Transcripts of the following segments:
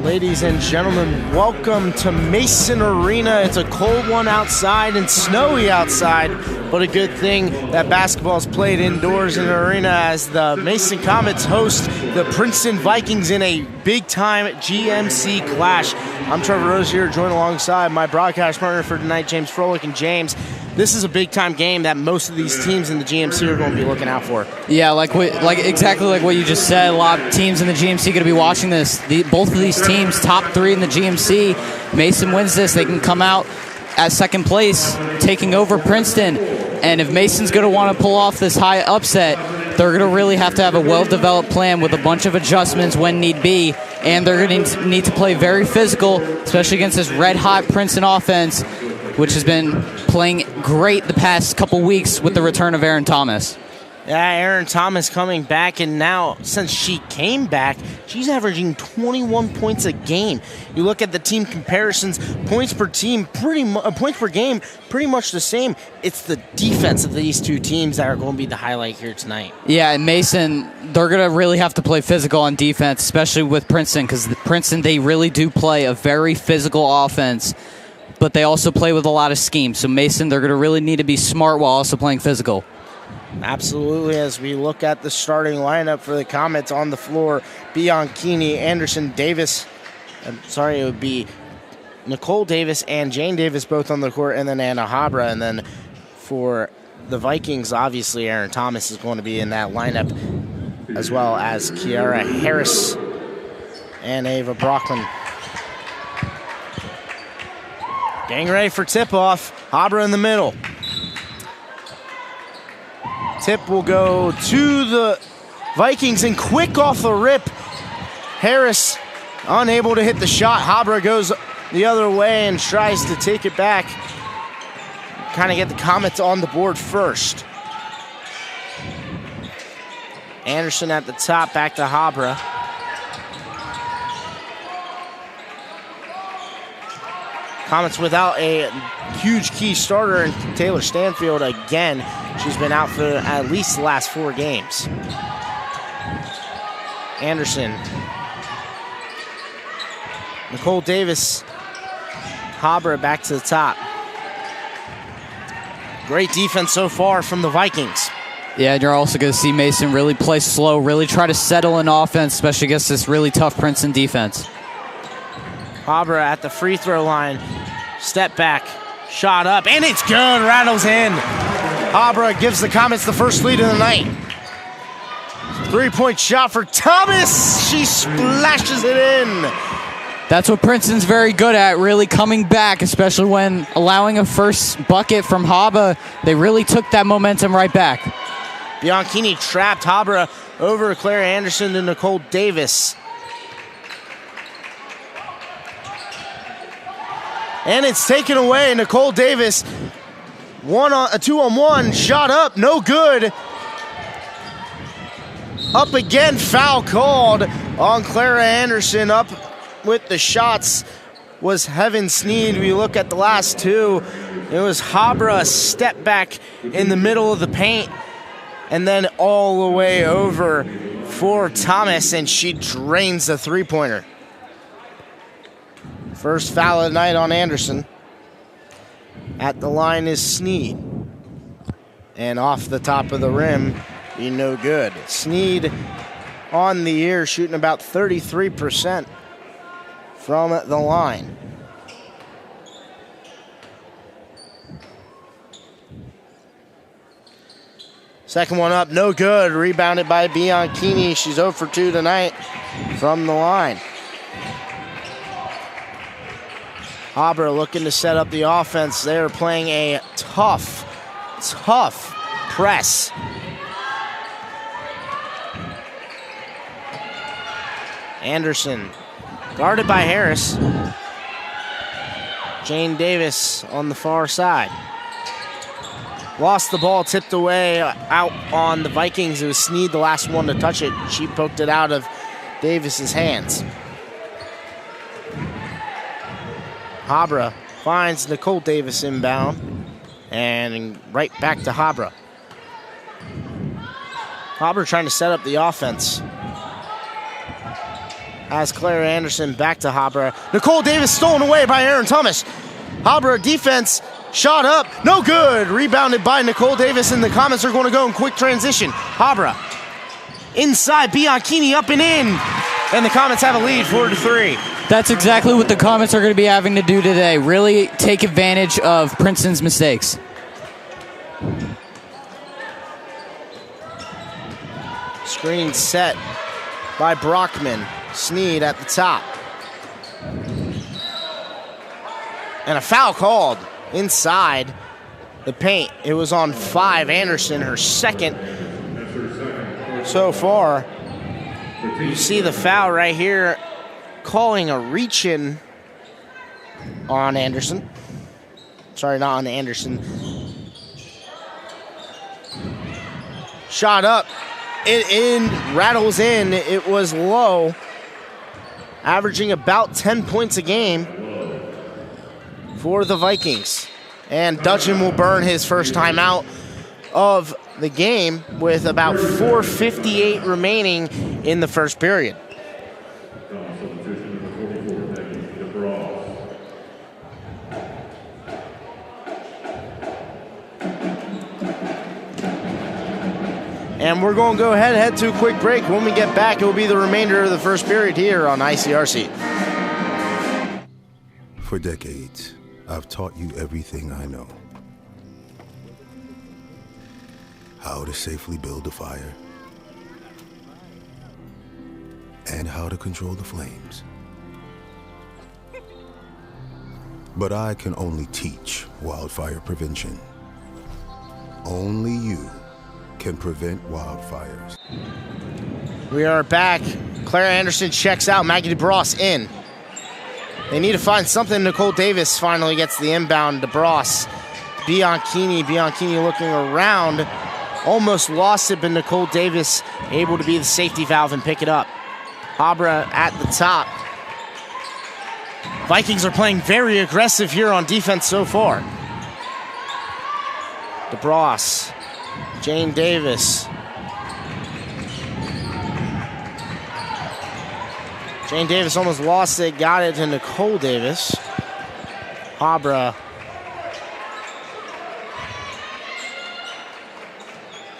Ladies and gentlemen, welcome to Mason Arena. It's a cold one outside and snowy outside, but a good thing that basketball is played indoors in an arena as the Mason Comets host the Princeton Vikings in a big-time GMC clash. I'm Trevor Rose here, joined alongside my broadcast partner for tonight, James Froelich. And James, this is a big-time game that most of these teams in the GMC are going to be looking out for. Yeah, exactly like what you just said. A lot of teams in the GMC are going to be watching this. Both of these teams, top three in the GMC. Mason wins this, they can come out at second place, taking over Princeton. And if Mason's going to want to pull off this high upset, they're going to really have to have a well-developed plan with a bunch of adjustments when need be. And they're going to need to play very physical, especially against this red-hot Princeton offense, which has been playing great the past couple weeks with the return of Erin Thomas. Yeah, Erin Thomas coming back, and now since she came back, she's averaging 21 points a game. You look at the team comparisons, points per game, pretty much the same. It's the defense of these two teams that are going to be the highlight here tonight. Yeah, and Mason, they're going to really have to play physical on defense, especially with Princeton, because Princeton, they really do play a very physical offense, but they also play with a lot of scheme. So Mason, they're going to really need to be smart while also playing physical. Absolutely, as we look at the starting lineup for the Comets on the floor, Bianchini, Anderson, Davis. It would be Nicole Davis and Jane Davis both on the court, and then Anna Habra. And then for the Vikings, obviously, Erin Thomas is going to be in that lineup, as well as Kiara Harris and Ava Brockman. Getting ready for tip-off. Habra in the middle. Tip will go to the Vikings, and quick off the rip. Harris unable to hit the shot. Habra goes the other way and tries to take it back. Kind of get the Comets on the board first. Anderson at the top, back to Habra. Comets without a huge key starter, and Taylor Stanfield again. She's been out for at least the last 4 games. Anderson. Nicole Davis. Habra back to the top. Great defense so far from the Vikings. Yeah, and you're also going to see Mason really play slow, really try to settle in offense, especially against this really tough Princeton defense. Habra at the free throw line. Step back. Shot up. And it's good. Rattles in. Habra gives the Comets the first lead of the night. 3-point shot for Thomas. She splashes it in. That's what Princeton's very good at, really coming back, especially when allowing a first bucket from Habra. They really took that momentum right back. Bianchini trapped Habra over Claire Anderson to Nicole Davis. And it's taken away. Nicole Davis, a 2-on-1, shot up, no good. Up again, foul called on Clara Anderson. Up with the shots was Heaven Sneed. We look at the last two. It was Habra, step back in the middle of the paint, and then all the way over for Thomas, and she drains the three-pointer. First foul of the night on Anderson. At the line is Sneed. And off the top of the rim, be no good. Sneed on the year, shooting about 33% from the line. Second one up, no good. Rebounded by Bianchini. She's 0 for 2 tonight from the line. Habra looking to set up the offense. They're playing a tough press. Anderson guarded by Harris. Jane Davis on the far side. Lost the ball, tipped away out on the Vikings. It was Sneed, the last one to touch it. She poked it out of Davis's hands. Habra finds Nicole Davis inbound, and right back to Habra. Habra trying to set up the offense. as Claire Anderson back to Habra. Nicole Davis stolen away by Aaron Thomas. Habra defense, shot up, no good. Rebounded by Nicole Davis, and the Comets are going to go in quick transition. Habra inside, Bianchini up and in. And the Comets have a lead, 4-3. That's exactly what the Comets are going to be having to do today. Really take advantage of Princeton's mistakes. Screen set by Brockman. Sneed at the top. And a foul called inside the paint. It was on 5. Anderson, her second so far. You see the foul right here, calling a reach-in on Anderson. Sorry, not on Anderson. Shot up. It rattles in. It was low, averaging about 10 points a game for the Vikings. And Dutchin will burn his first time out of the game with about 4:58 remaining in the first period. And we're going to go ahead and head to a quick break. When we get back, it will be the remainder of the first period here on ICRC. For decades, I've taught you everything I know. How to safely build a fire, and how to control the flames. But I can only teach wildfire prevention. Only you can prevent wildfires. We are back. Claire Anderson checks out. Maggie DeBross in. They need to find something. Nicole Davis finally gets the inbound. DeBross. Bianchini looking around. Almost lost it, but Nicole Davis able to be the safety valve and pick it up. Habra at the top. Vikings are playing very aggressive here on defense so far. DeBross. Jane Davis. Jane Davis almost lost it, got it to Nicole Davis. Habra.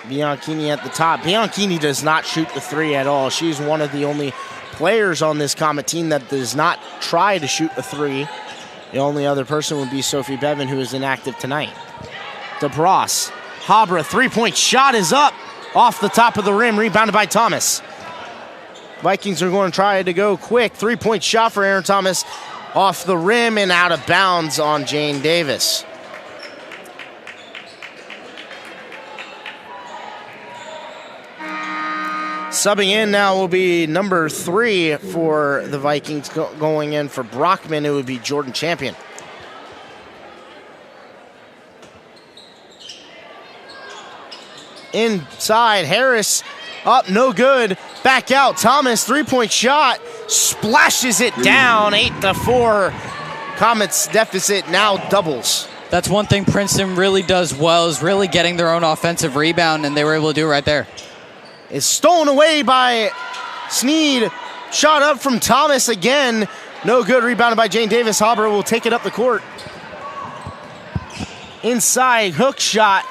Bianchini at the top. Bianchini does not shoot the three at all. She's one of the only players on this Comet team that does not try to shoot a three. The only other person would be Sophie Bevan, who is inactive tonight. DeBross. Habra, three-point shot is up off the top of the rim, rebounded by Thomas. Vikings are going to try to go quick. Three-point shot for Aaron Thomas off the rim and out of bounds on Jane Davis. Subbing in now will be number 3 for the Vikings. Going in for Brockman, it would be Jordan Champion. Inside, Harris up, no good. Back out, Thomas, three-point shot, splashes it down, 8-4. Comets deficit now doubles. That's one thing Princeton really does well, is really getting their own offensive rebound, and they were able to do it right there. Is stolen away by Sneed. Shot up from Thomas again. No good, rebounded by Jane Davis. Habra will take it up the court. Inside, hook shot.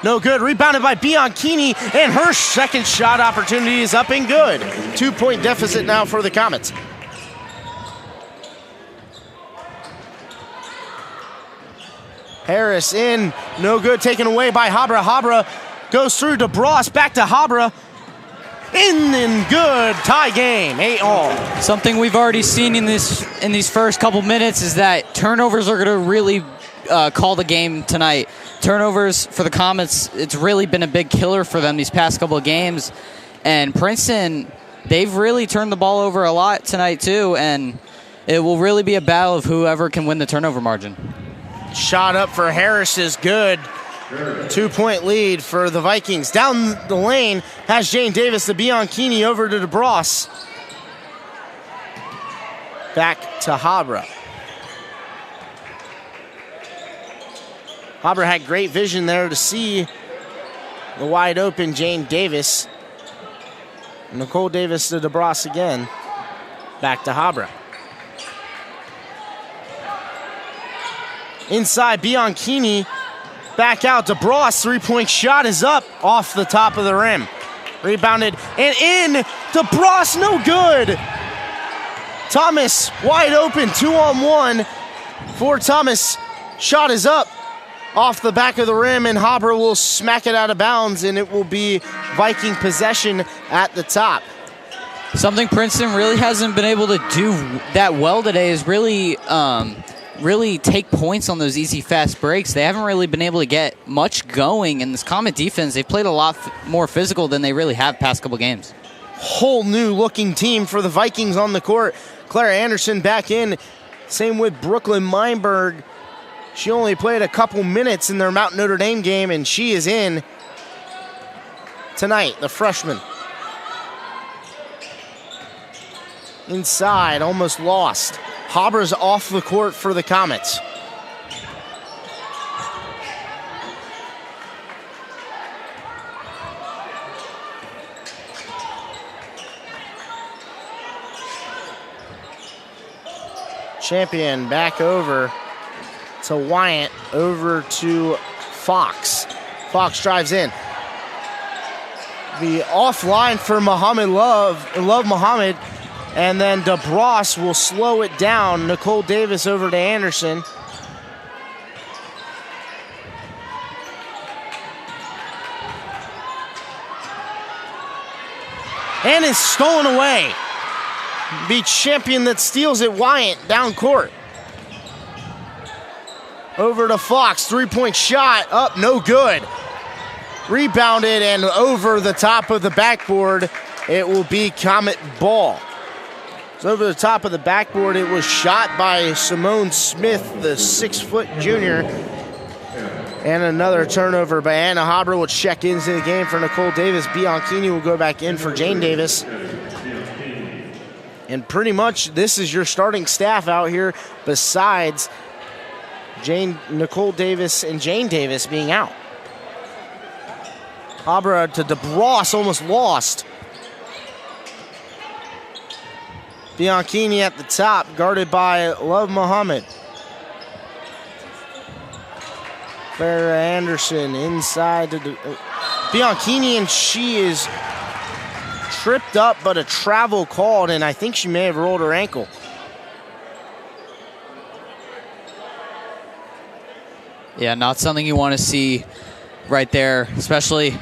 No good, rebounded by Bianchini, and her second shot opportunity is up and good. 2-point deficit now for the Comets. Harris in, no good, taken away by Habra. Habra goes through DeBross, back to Habra. In and good, tie game, 8-all. Something we've already seen in these first couple minutes is that turnovers are going to really call the game tonight. Turnovers for the Comets, it's really been a big killer for them these past couple of games. And Princeton, they've really turned the ball over a lot tonight too, and it will really be a battle of whoever can win the turnover margin. Shot up for Harris is good. 2-point lead for the Vikings. Down the lane has Jane Davis to Bianchini, over to DeBross. Back to Habra. Habra had great vision there to see the wide open Jane Davis. Nicole Davis to DeBross again. Back to Habra. Inside, Bianchini. Back out. DeBross, three-point shot is up off the top of the rim. Rebounded and in. DeBross, no good. Thomas wide open, 2-on-1 for Thomas. Shot is up off the back of the rim, and Habra will smack it out of bounds, and it will be Viking possession at the top. Something Princeton really hasn't been able to do that well today is really take points on those easy, fast breaks. They haven't really been able to get much going in this Comet defense. They've played a lot more physical than they really have past couple games. Whole new looking team for the Vikings on the court. Clara Anderson back in. Same with Brooklyn Meinberg. She only played a couple minutes in their Mount Notre Dame game, and she is in tonight, the freshman. Inside, almost lost. Habra's off the court for the Comets. Champion back over to Wyatt, over to Fox. Fox drives in. The offline for Love Muhammad, and then DeBross will slow it down. Nicole Davis over to Anderson. And is stolen away. The champion that steals it, Wyatt, down court. Over to Fox, three-point shot, up, no good. Rebounded and over the top of the backboard. It will be Comet ball. So over the top of the backboard, it was shot by Simone Smith, the 6-foot junior. And another turnover by Anna Habra will check into the game for Nicole Davis. Bianchini will go back in for Jane Davis. And pretty much this is your starting staff out here, besides Nicole Davis and Jane Davis being out. Habra to DeBross, almost lost. Bianchini at the top, guarded by Love Muhammad. Clara Anderson inside to Bianchini, and she is tripped up, but a travel called, and I think she may have rolled her ankle. Yeah, not something you want to see right there, especially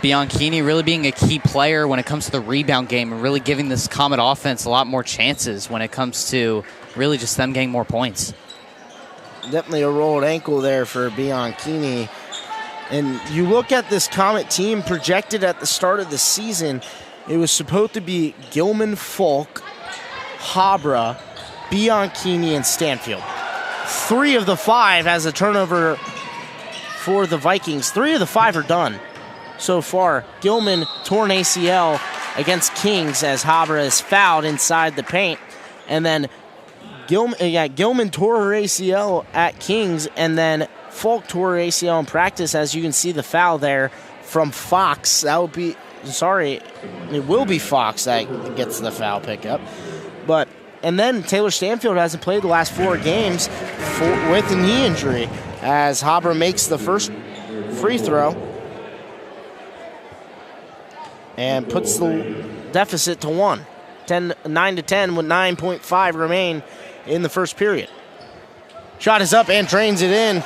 Bianchini really being a key player when it comes to the rebound game and really giving this Comet offense a lot more chances when it comes to really just them getting more points. Definitely a rolled ankle there for Bianchini. And you look at this Comet team projected at the start of the season, it was supposed to be Gilman, Falk, Habra, Bianchini, and Stanfield. 3 of the 5 has a turnover for the Vikings. 3 of the 5 are done so far. Gilman torn ACL against Kings as Habra is fouled inside the paint. And then Gilman tore her ACL at Kings, and then Falk tore her ACL in practice. As you can see the foul there from Fox. That would be, it will be Fox that gets the foul pickup. And then Taylor Stanfield hasn't played the last 4 games with a knee injury as Habra makes the first free throw and puts the deficit to 1. 9-10 with 9.5 remain in the first period. Shot is up and drains it in.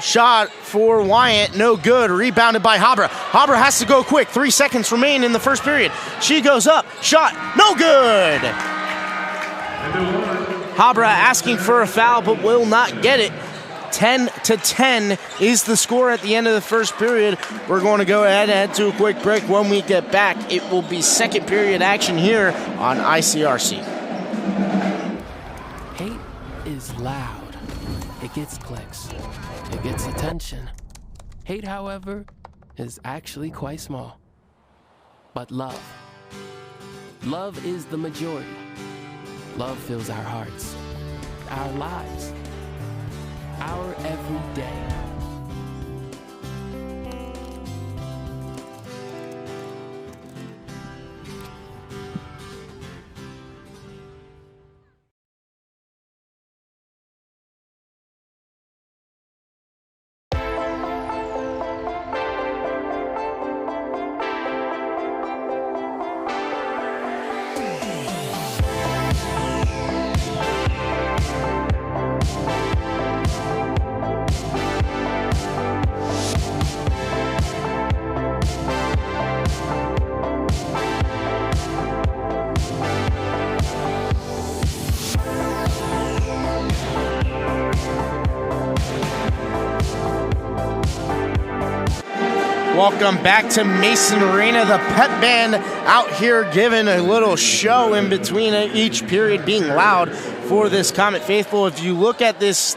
Shot for Wyatt, no good. Rebounded by Habra. Habra has to go quick. 3 seconds remain in the first period. She goes up. Shot, no good. Habra asking for a foul but will not get it. 10-10 is the score at the end of the first period. We're going to go ahead and head to a quick break. When we get back, it will be second period action here on ICRC. Hate is loud. It gets clicks. It gets attention. Hate, however, is actually quite small. But love is the majority. Love fills our hearts, our lives, our every day. Welcome back to Mason Arena. The pep band out here giving a little show in between each period, being loud for this Comet faithful. If you look at this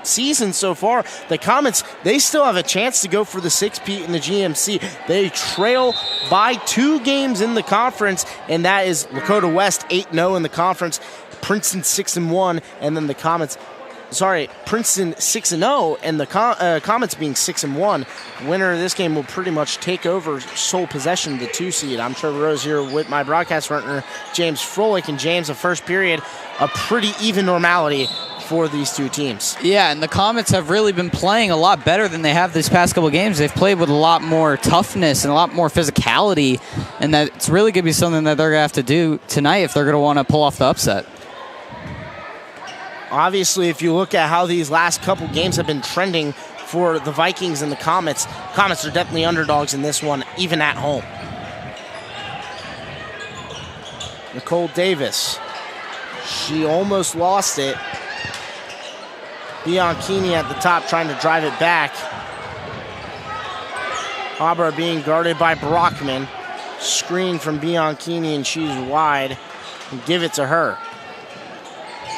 season so far, the Comets, they still have a chance to go for the 6-peat in the GMC. They trail by 2 games in the conference, and that is Lakota West 8-0 in the conference, Princeton 6-1, and then the Comets, Princeton 6-0, and the Comets being 6-1. Winner of this game will pretty much take over sole possession of the 2 seed. I'm Trevor Rose here with my broadcast partner, James Froelich. And James, the first period, a pretty even normality for these 2 teams. Yeah, and the Comets have really been playing a lot better than they have these past couple of games. They've played with a lot more toughness and a lot more physicality, and that's really going to be something that they're going to have to do tonight if they're going to want to pull off the upset. Obviously, if you look at how these last couple games have been trending for the Vikings and the Comets, Comets are definitely underdogs in this one, even at home. Nicole Davis, she almost lost it. Bianchini at the top trying to drive it back. Habra being guarded by Brockman. Screen from Bianchini, and she's wide. And give it to her.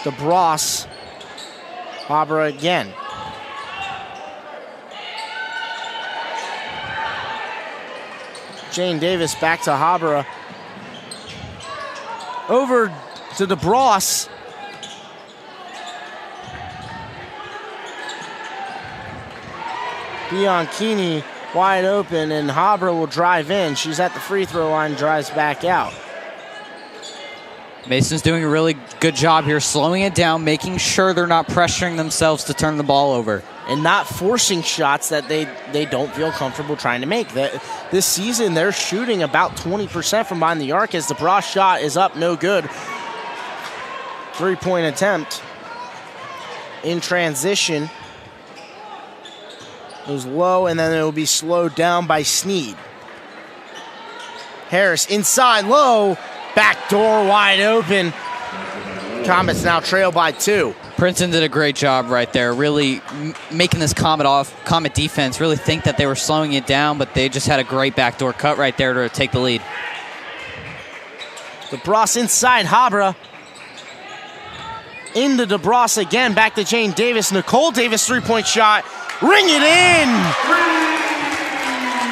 DeBross, Habra again. Jane Davis back to Habra. Over to DeBross. Bianchini wide open, and Habra will drive in. She's at the free throw line, drives back out. Mason's doing a really good job here, slowing it down, making sure they're not pressuring themselves to turn the ball over. And not forcing shots that they don't feel comfortable trying to make. This season, they're shooting about 20% from behind the arc as the DeBross shot is up, no good. 3-point attempt in transition. It was low, and then it will be slowed down by Sneed. Harris inside, low. Back door wide open. Comets now trail by 2. Princeton did a great job right there, really making this Comet defense really think that they were slowing it down, but they just had a great backdoor cut right there to take the lead. DeBross inside, Habra. Into DeBross again, back to Jane Davis. Nicole Davis, 3-point shot. Ring it in!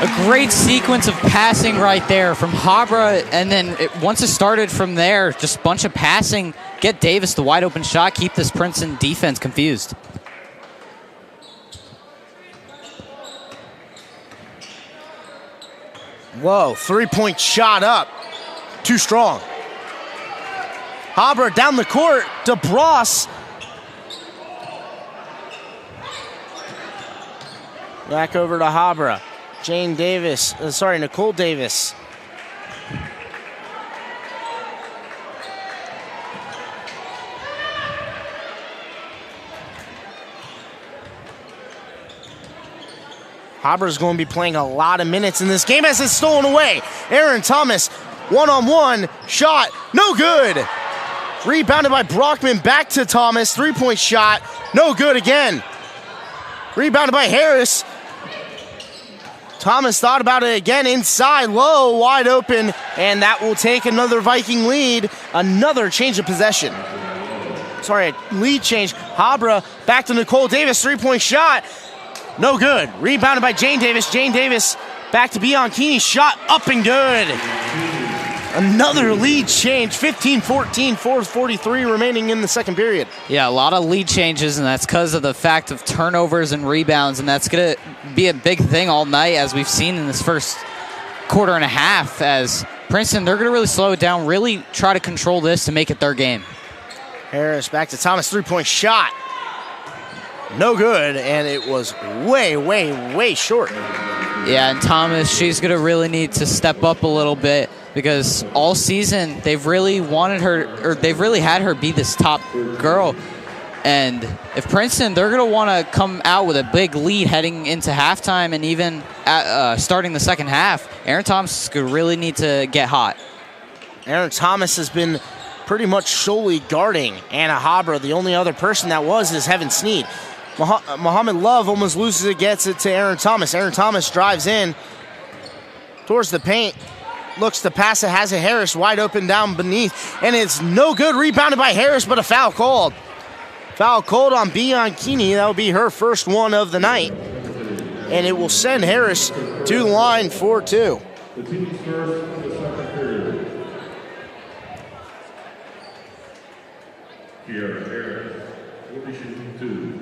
A great sequence of passing right there from Habra, and then once it started from there, just a bunch of passing, get Davis the wide open shot, keep this Princeton defense confused. Whoa, 3-point shot up. Too strong. Habra down the court, DeBross. Back over to Habra. Nicole Davis. Habra's going to be playing a lot of minutes in this game as it's stolen away. Aaron Thomas, one-on-one, shot, no good. Rebounded by Brockman, back to Thomas, 3-point shot, no good again. Rebounded by Harris. Thomas thought about it again, inside, low, wide open, and that will take another Viking lead. Another change of possession. Lead change. Habra back to Nicole Davis, 3-point shot. No good. Rebounded by Jane Davis. Jane Davis back to Bianchini, shot up and good. Another lead change, 15-14, 4:43 remaining in the second period. Yeah, a lot of lead changes, and that's because of the fact of turnovers and rebounds, and that's going to be a big thing all night, as we've seen in this first quarter and a half, as Princeton, they're going to really slow it down, really try to control this to make it their game. Harris back to Thomas, 3-point shot. No good, and it was way, way, way short. Yeah, and Thomas, she's going to really need to step up a little bit, because all season they've really wanted her, or they've really had her be this top girl. And if Princeton, they're going to want to come out with a big lead heading into halftime and even starting the second half, Aaron Thomas could really need to get hot. Aaron Thomas has been pretty much solely guarding Anna Habra. The only other person that is Heaven Sneed. Muhammad Love almost loses it, gets it to Aaron Thomas. Aaron Thomas drives in, towards the paint. Looks to pass it, has it Harris wide open down beneath, and it's no good. Rebounded by Harris, but a foul called. Foul called on Bianchini. That will be her first one of the night, and it will send Harris to the line for 2. The team's first of the second period. Kiara Harris will be shooting 2.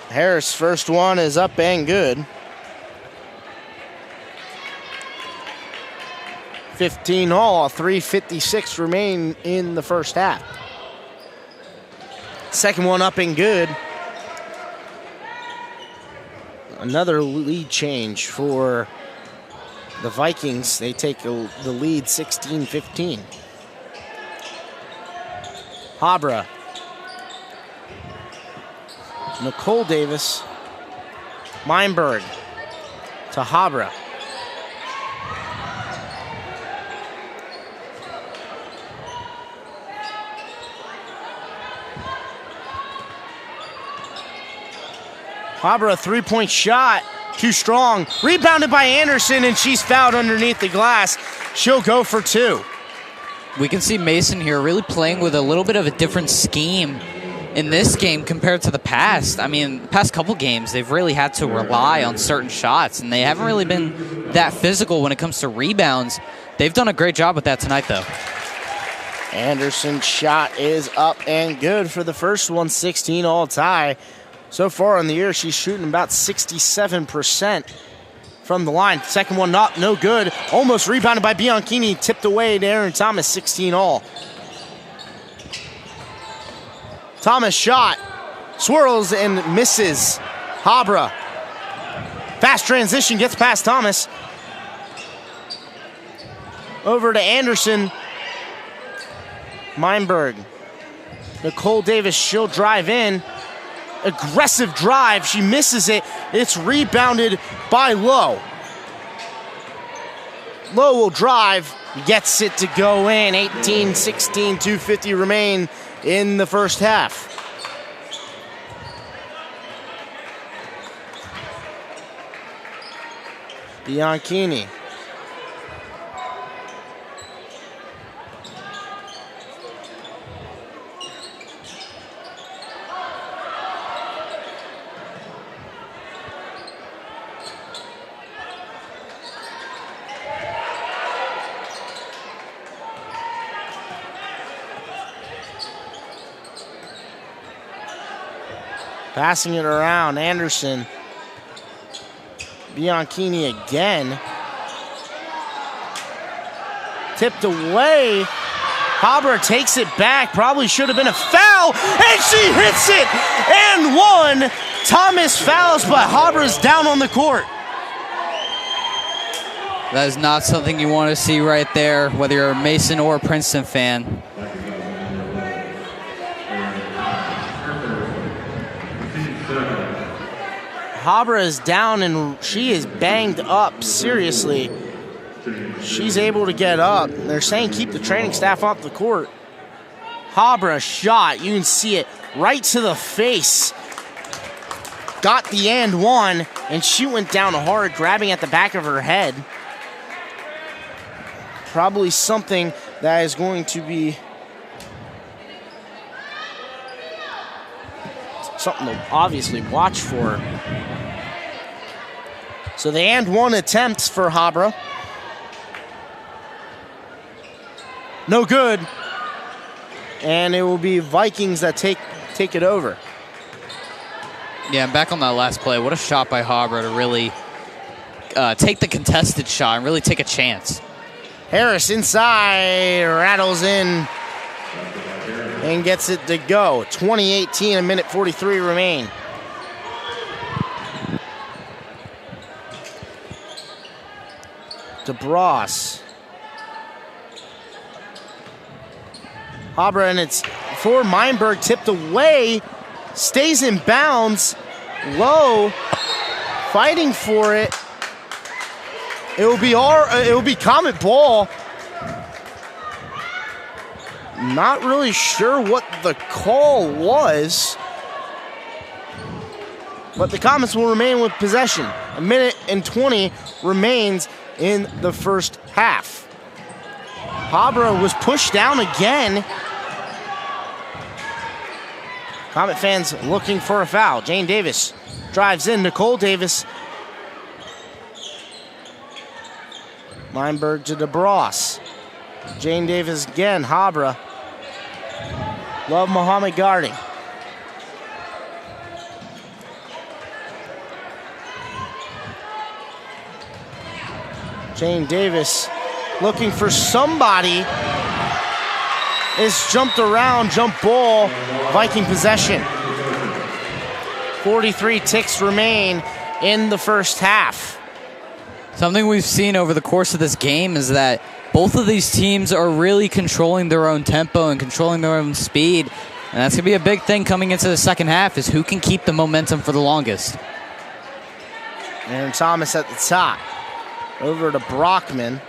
Harris' first one is up and good. 15 all, 3:56 remain in the first half. Second one up and good. Another lead change for the Vikings. They take the lead 16-15. Habra. Nicole Davis. Meinberg to Habra. Habra, three-point shot, too strong. Rebounded by Anderson, and she's fouled underneath the glass. She'll go for 2. We can see Mason here really playing with a little bit of a different scheme in this game compared to the past. I mean, the past couple games, they've really had to rely on certain shots, and they haven't really been that physical when it comes to rebounds. They've done a great job with that tonight, though. Anderson's shot is up and good for the first one, 16 all tie. So far in the year, she's shooting about 67% from the line. Second one up, no good. Almost rebounded by Bianchini, tipped away to Aaron Thomas, 16 all. Thomas shot, swirls and misses. Habra, fast transition, gets past Thomas. Over to Anderson. Meinberg. Nicole Davis, she'll drive in. Aggressive drive, she misses it. It's rebounded by Lowe. Lowe will drive, gets it to go in. 18-16, 2:50 remain in the first half. Bianchini. Passing it around, Anderson. Bianchini again. Tipped away. Habra takes it back. Probably should have been a foul. And she hits it! And one. Thomas fouls, but Habra's down on the court. That is not something you want to see right there, whether you're a Mason or a Princeton fan. Habra is down and she is banged up seriously. She's able to get up. They're saying keep the training staff off the court. Habra shot. You can see it right to the face. Got the and one, and she went down hard, grabbing at the back of her head. Probably something that is going to be something to obviously watch for. So the and one attempts for Habra. No good. And it will be Vikings that take it over. Yeah, and back on that last play, what a shot by Habra to really take the contested shot and really take a chance. Harris inside, rattles in, and gets it to go. 20-18, a minute 43 remain. DeBras. Habra, and it's for Meinberg, tipped away, stays in bounds. Lowe fighting for it. It will be Comet ball. Not really sure what the call was. but the Comets will remain with possession. 1:20 remains in the first half. Habra was pushed down again. Comet fans looking for a foul. Jane Davis drives in. Nicole Davis. Meinberg to DeBross. Jane Davis again. Habra. Love Muhammad guarding. Jane Davis looking for somebody. Is jumped around, jump ball, Viking possession. 43 ticks remain in the first half. Something we've seen over the course of this game is that both of these teams are really controlling their own tempo and controlling their own speed. And that's going to be a big thing coming into the second half, is who can keep the momentum for the longest. Aaron Thomas at the top. Over to Brockman.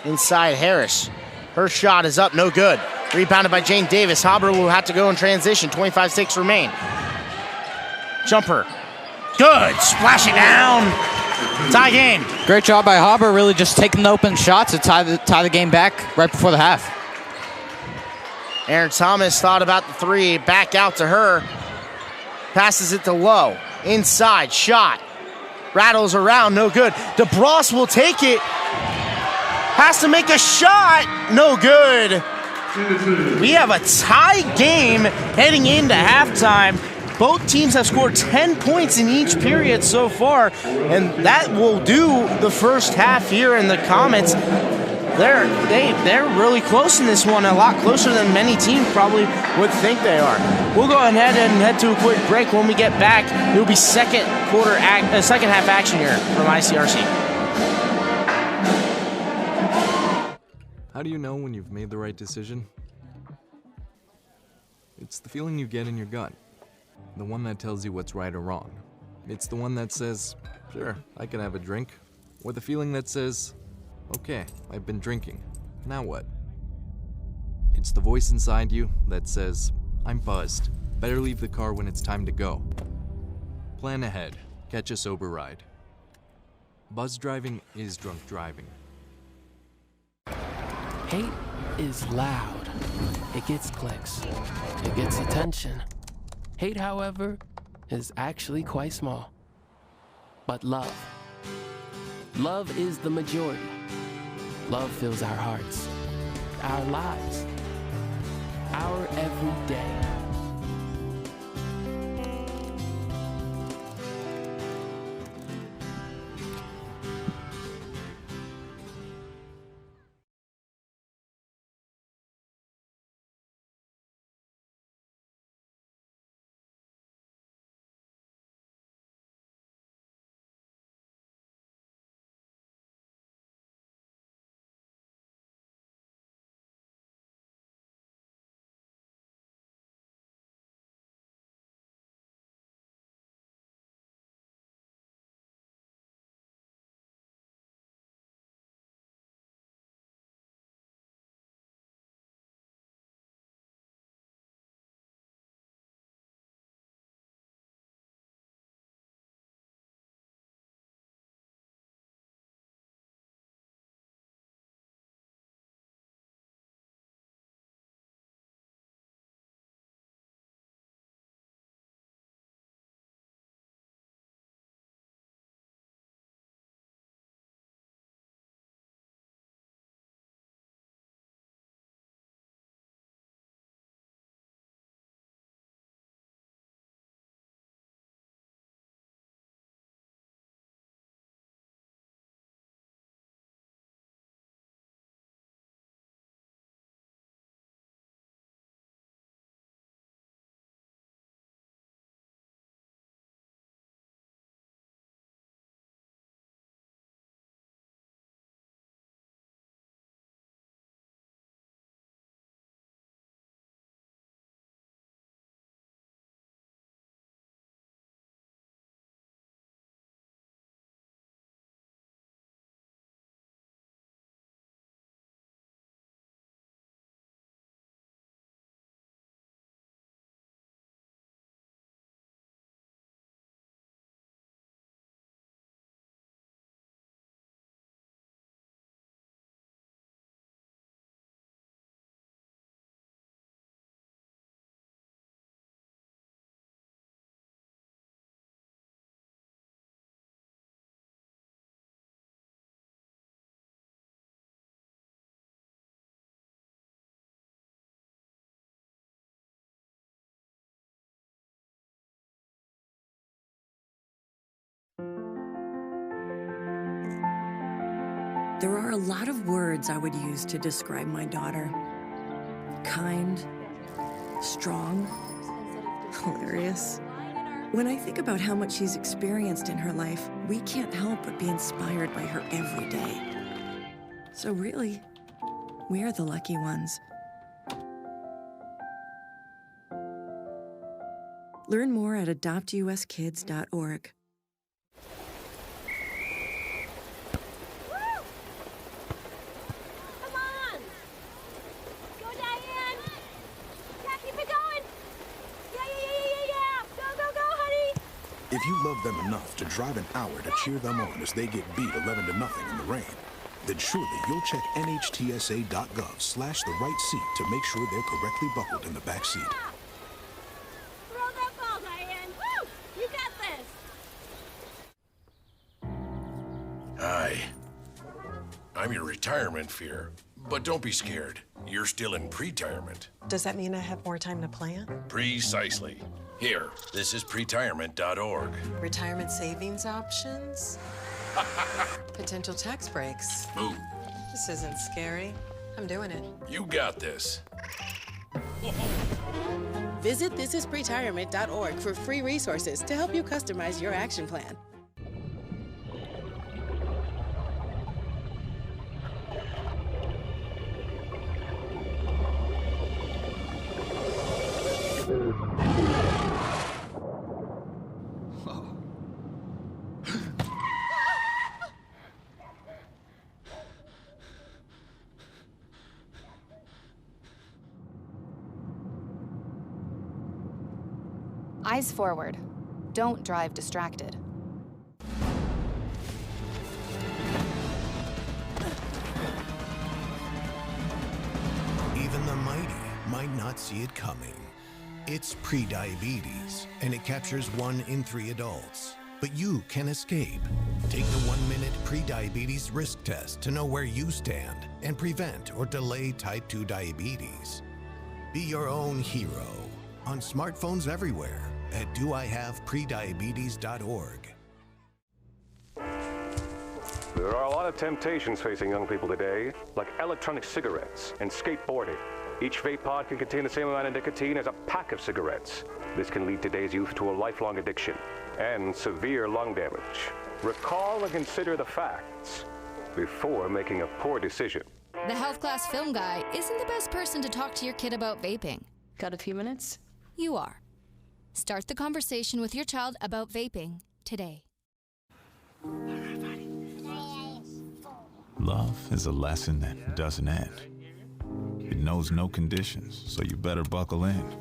Inside Harris. Her shot is up, no good. Rebounded by Jane Davis. Habra will have to go in transition. 25 ticks remain. Jumper. Good. Splash it down. Tie game. Great job by Habra, really just taking the open shot to tie the game back right before the half. Aaron Thomas thought about the three. Back out to her. Passes it to Lowe. Inside. Shot. Rattles around. No good. DeBross will take it. Has to make a shot. No good. We have a tie game heading into halftime. Both teams have scored 10 points in each period so far, and that will do the first half here in the Comets. They're really close in this one, a lot closer than many teams probably would think they are. We'll go ahead and head to a quick break. When we get back, it will be second half action here from ICRC. How do you know when you've made the right decision? It's the feeling you get in your gut. The one that tells you what's right or wrong. It's the one that says, sure, I can have a drink. Or the feeling that says, okay, I've been drinking. Now what? It's the voice inside you that says, I'm buzzed. Better leave the car when it's time to go. Plan ahead. Catch a sober ride. Buzz driving is drunk driving. Hate is loud. It gets clicks. It gets attention. Hate, however, is actually quite small. But love is the majority. Love fills our hearts, our lives, our everyday. There are a lot of words I would use to describe my daughter. Kind, strong, hilarious. When I think about how much she's experienced in her life, we can't help but be inspired by her every day. So really, we are the lucky ones. Learn more at adoptuskids.org. If you love them enough to drive an hour to cheer them on as they get beat 11-0 in the rain, then surely you'll check NHTSA.gov/the-right-seat to make sure they're correctly buckled in the back seat. Throw that ball, Diane! Woo! You got this! Hi. I'm your retirement fear. But don't be scared. You're still in pre-retirement. Does that mean I have more time to plan? Precisely. Here, this is pretirement.org. Retirement savings options? Potential tax breaks. Boo. This isn't scary. I'm doing it. You got this. Visit thisispretirement.org for free resources to help you customize your action plan. Eyes forward. Don't drive distracted. Even the mighty might not see it coming. It's prediabetes, and it captures 1 in 3 adults. But you can escape. Take the 1-minute prediabetes risk test to know where you stand and prevent or delay type 2 diabetes. Be your own hero on smartphones everywhere at doihaveprediabetes.org. There are a lot of temptations facing young people today, like electronic cigarettes and skateboarding. Each vape pod can contain the same amount of nicotine as a pack of cigarettes. This can lead today's youth to a lifelong addiction and severe lung damage. Recall and consider the facts before making a poor decision. The health class film guy isn't the best person to talk to your kid about vaping. Got a few minutes? You are. Start the conversation with your child about vaping today. Love is a lesson that doesn't end. It knows no conditions, so you better buckle in.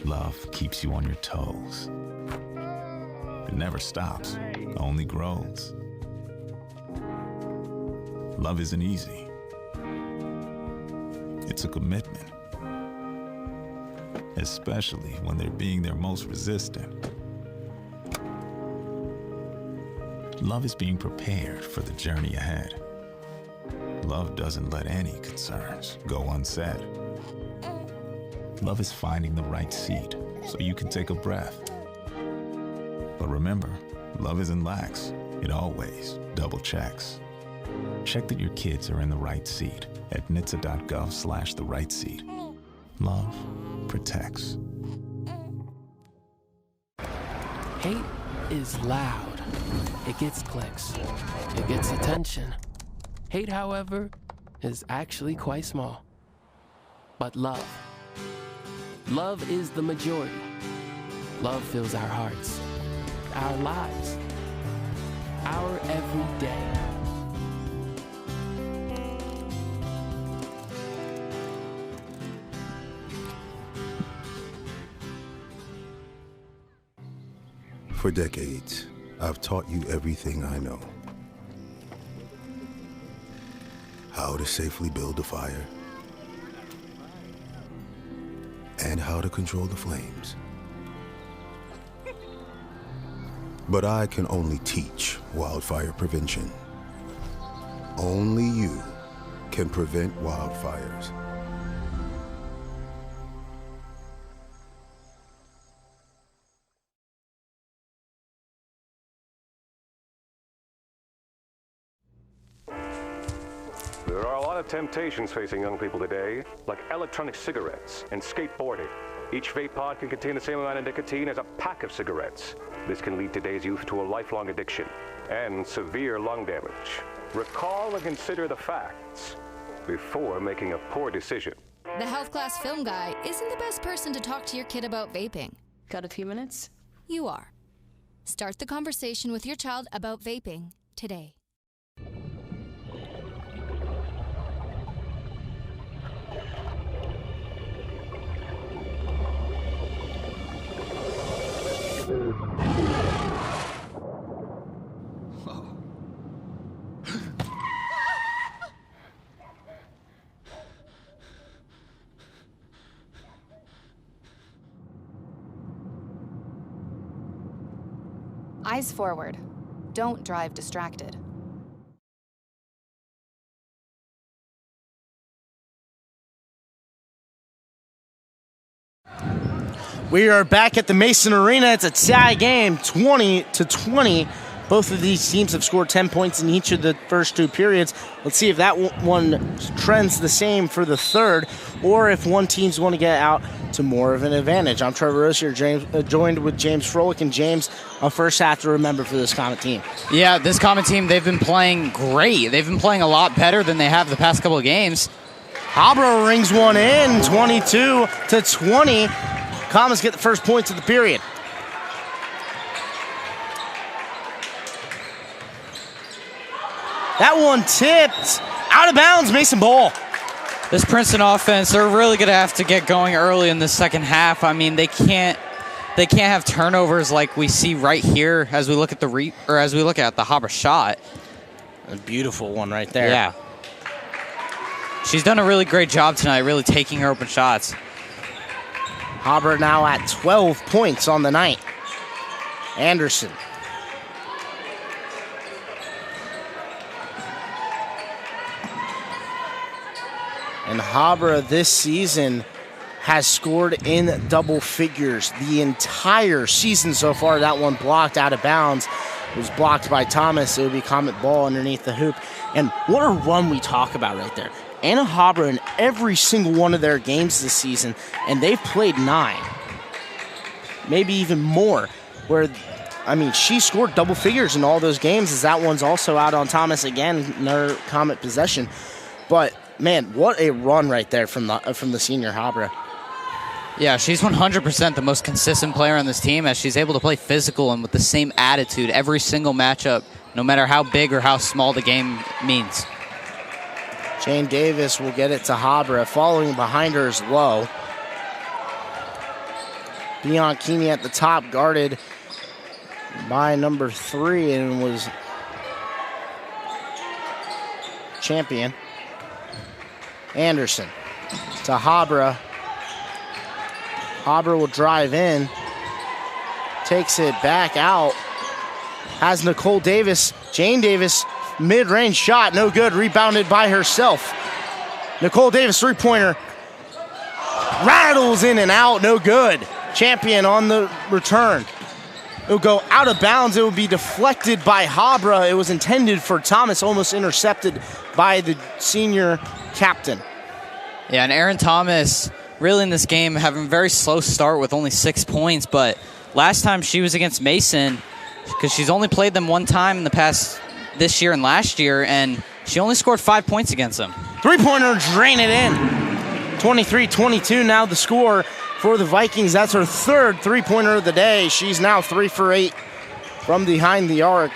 Love keeps you on your toes. It never stops, only grows. Love isn't easy. It's a commitment, especially when they're being their most resistant. Love is being prepared for the journey ahead. Love doesn't let any concerns go unsaid. Love is finding the right seat so you can take a breath. But remember, love isn't lax. It always double checks. Check that your kids are in the right seat at nhtsa.gov/the-right-seat. Love protects. Hate is loud. It gets clicks. It gets attention. Hate, however, is actually quite small. But love is the majority. Love fills our hearts, our lives, our every day. For decades, I've taught you everything I know. How to safely build a fire, and how to control the flames. But I can only teach wildfire prevention. Only you can prevent wildfires. There are a lot of temptations facing young people today, like electronic cigarettes and skateboarding. Each vape pod can contain the same amount of nicotine as a pack of cigarettes. This can lead today's youth to a lifelong addiction and severe lung damage. Recall and consider the facts before making a poor decision. The health class film guy isn't the best person to talk to your kid about vaping. Got a few minutes? You are. Start the conversation with your child about vaping today. Eyes forward. Don't drive distracted. We are back at the Mason Arena. It's a tie game, 20-20. Both of these teams have scored 10 points in each of the first two periods. Let's see if that one trends the same for the third, or if one team's going to get out to more of an advantage. I'm Trevor Rose here, joined with James Froelich. And James, a first half to remember for this Comet team. Yeah, this Comet team, they've been playing great. They've been playing a lot better than they have the past couple of games. Habra rings one in, 22-20. Comets get the first points of the period. That one tipped out of bounds, Mason ball. This Princeton offense, they're really going to have to get going early in the second half. I mean, they can't have turnovers like we see right here as we look at the Habra shot. A beautiful one right there. Yeah. She's done a really great job tonight, really taking her open shots. Habra now at 12 points on the night. Anderson. And Habra this season has scored in double figures the entire season so far. That one blocked out of bounds. It was blocked by Thomas. It would be Comet ball underneath the hoop. And what a run we talk about right there. Anna Habra in every single one of their games this season, and they've played 9. Maybe even more. She scored double figures in all those games, as that one's also out on Thomas again, another Comet possession. But man, what a run right there from the senior Habra. Yeah, she's 100% the most consistent player on this team, as she's able to play physical and with the same attitude every single matchup, no matter how big or how small the game means. Jane Davis will get it to Habra. Following behind her is Lowe. Bianchini at the top, guarded by number 3, and was champion. Anderson to Habra. Habra will drive in. Takes it back out. Has Nicole Davis. Jane Davis, mid-range shot, no good. Rebounded by herself. Nicole Davis, three-pointer. Rattles in and out, no good. Champion on the return. It'll go out of bounds. It will be deflected by Habra. It was intended for Thomas, almost intercepted by the senior captain. Yeah, and Erin Thomas, really in this game, having a very slow start with only 6 points, but last time she was against Mason, because she's only played them one time in the past this year and last year, and she only scored 5 points against them. Three-pointer, drain it in. 23-22 now the score for the Vikings. That's her third three-pointer of the day. She's now 3 for 8 from behind the arc.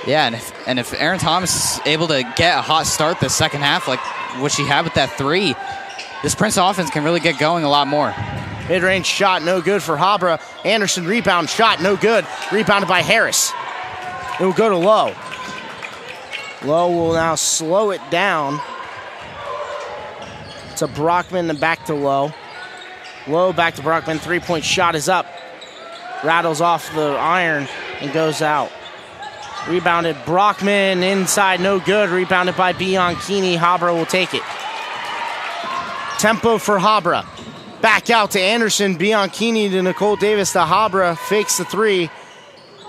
Yeah, and if Erin Thomas is able to get a hot start the second half, like what she had with that 3, this Prince offense can really get going a lot more. Mid-range shot, no good for Habra. Anderson rebound shot, no good. Rebounded by Harris. It will go to Lowe. Lowe will now slow it down to Brockman and back to Lowe. Lowe back to Brockman. Three-point shot is up. Rattles off the iron and goes out. Rebounded Brockman inside, no good. Rebounded by Bianchini. Habra will take it. Tempo for Habra. Back out to Anderson. Bianchini to Nicole Davis to Habra. Fakes the 3.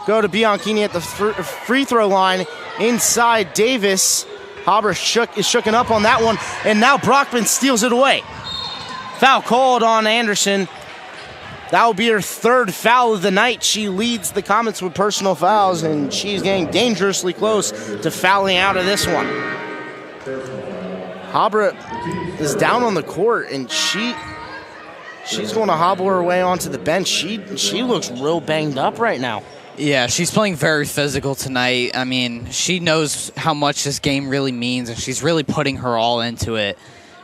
Go to Bianchini at the free throw line. Inside Davis. Haber is shooken up on that one, and now Brockman steals it away. Foul called on Anderson. That will be her third foul of the night. She leads the Comets with personal fouls, and she's getting dangerously close to fouling out of this one. Haber is down on the court, and she's going to hobble her way onto the bench. She looks real banged up right now. Yeah, she's playing very physical tonight. I mean, she knows how much this game really means, and she's really putting her all into it.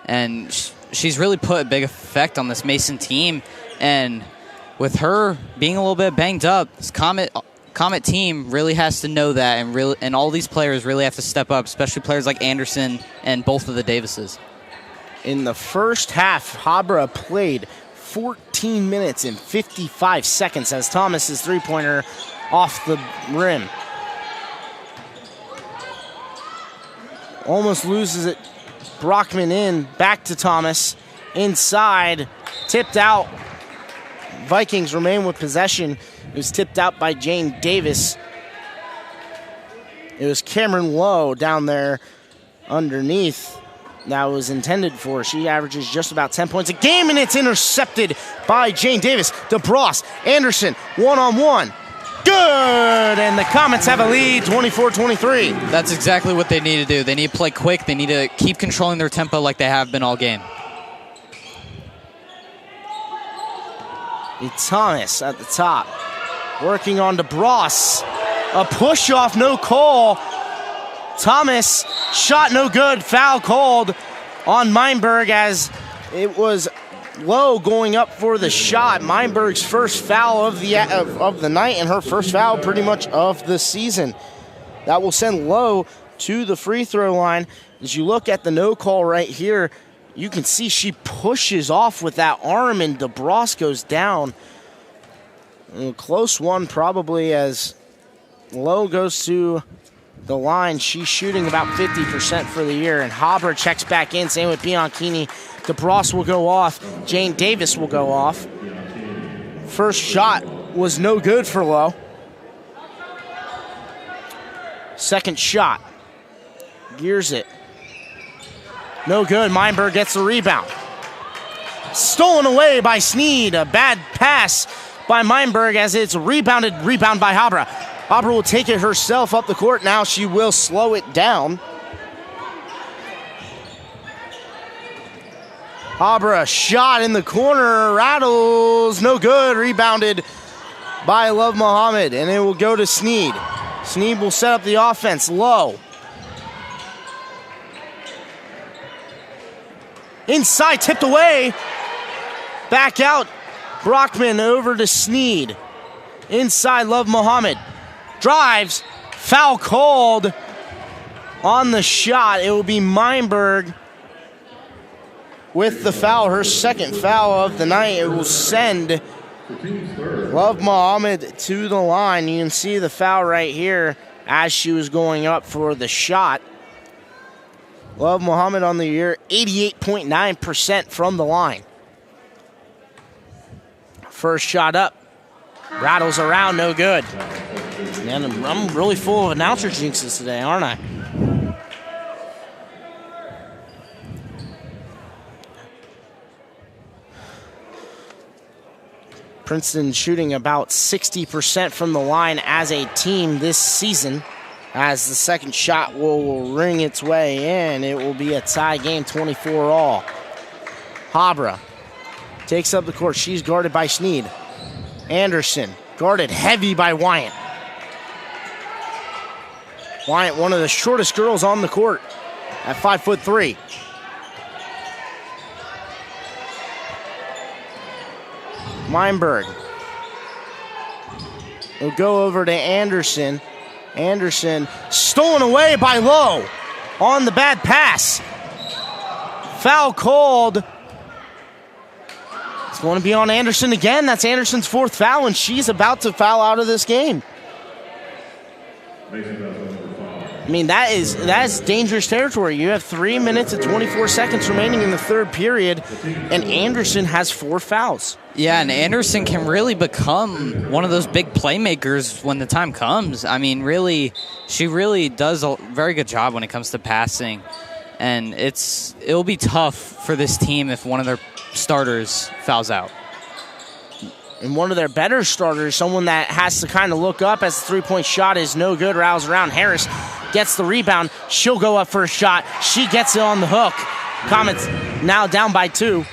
And she's really put a big effect on this Mason team. And with her being a little bit banged up, this Comet team really has to know that, and all these players really have to step up, especially players like Anderson and both of the Davises. In the first half, Habra played 14 minutes and 55 seconds as Thomas's three-pointer off the rim. Almost loses it. Brockman in, back to Thomas. Inside, tipped out. Vikings remain with possession. It was tipped out by Jane Davis. It was Cameron Lowe down there underneath that was intended for. She averages just about 10 points a game, and it's intercepted by Jane Davis. DeBross, Anderson, one-on-one. Good! And the Comets have a lead, 24-23. That's exactly what they need to do. They need to play quick. They need to keep controlling their tempo like they have been all game. Thomas at the top, working on DeBross. A push-off, no call. Thomas, shot no good, foul called on Meinberg as it was Lowe going up for the shot. Meinberg's first foul of the night, and her first foul pretty much of the season. That will send Lowe to the free throw line. As you look at the no call right here, you can see she pushes off with that arm, and DeBross goes down. A close one probably as Lowe goes to the line. She's shooting about 50% for the year, and Haber checks back in. Same with Bianchini. DeBross will go off. Jane Davis will go off. First shot was no good for Lowe. Second shot. Gears it. No good. Meinberg gets the rebound. Stolen away by Sneed. A bad pass by Meinberg as it's rebound by Haber. Haber will take it herself up the court. Now she will slow it down. Haber, a shot in the corner, rattles, no good. Rebounded by Love Muhammad, and it will go to Sneed. Sneed will set up the offense. Low. Inside, tipped away. Back out. Brockman over to Sneed. Inside, Love Muhammad. Drives. Foul called on the shot. It will be Meinberg with the foul, her second foul of the night. It will send Love Muhammad to the line. You can see the foul right here as she was going up for the shot. Love Muhammad on the year, 88.9% from the line. First shot up. Rattles around, no good. Man, I'm really full of announcer jinxes today, aren't I? Princeton shooting about 60% from the line as a team this season. As the second shot will ring its way in, it will be a tie game, 24-all. Habra takes up the court. She's guarded by Sneed. Anderson guarded heavy by Wyant. Wyant, one of the shortest girls on the court at 5'3". Meinberg will go over to Anderson. Anderson stolen away by Lowe on the bad pass. Foul called. It's going to be on Anderson again. That's Anderson's fourth foul, and she's about to foul out of this game. I mean, that is dangerous territory. You have 3 minutes and 24 seconds remaining in the third period, and Anderson has 4 fouls. Yeah, and Anderson can really become one of those big playmakers when the time comes. I mean, really, she really does a very good job when it comes to passing. And it'll be tough for this team if one of their starters fouls out. And one of their better starters, someone that has to kind of look up as the three-point shot is no good, rattles around. Harris gets the rebound. She'll go up for a shot. She gets it on the hook. Comets now down by 2.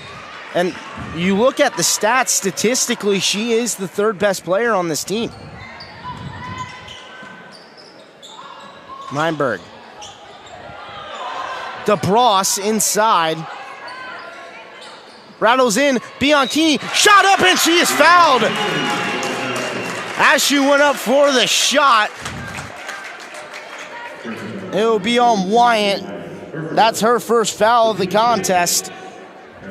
And you look at the stats, statistically, she is the third best player on this team. Meinberg. DeBross inside. Rattles in. Bianchini shot up and she is fouled. As she went up for the shot, it will be on Wyatt. That's her first foul of the contest.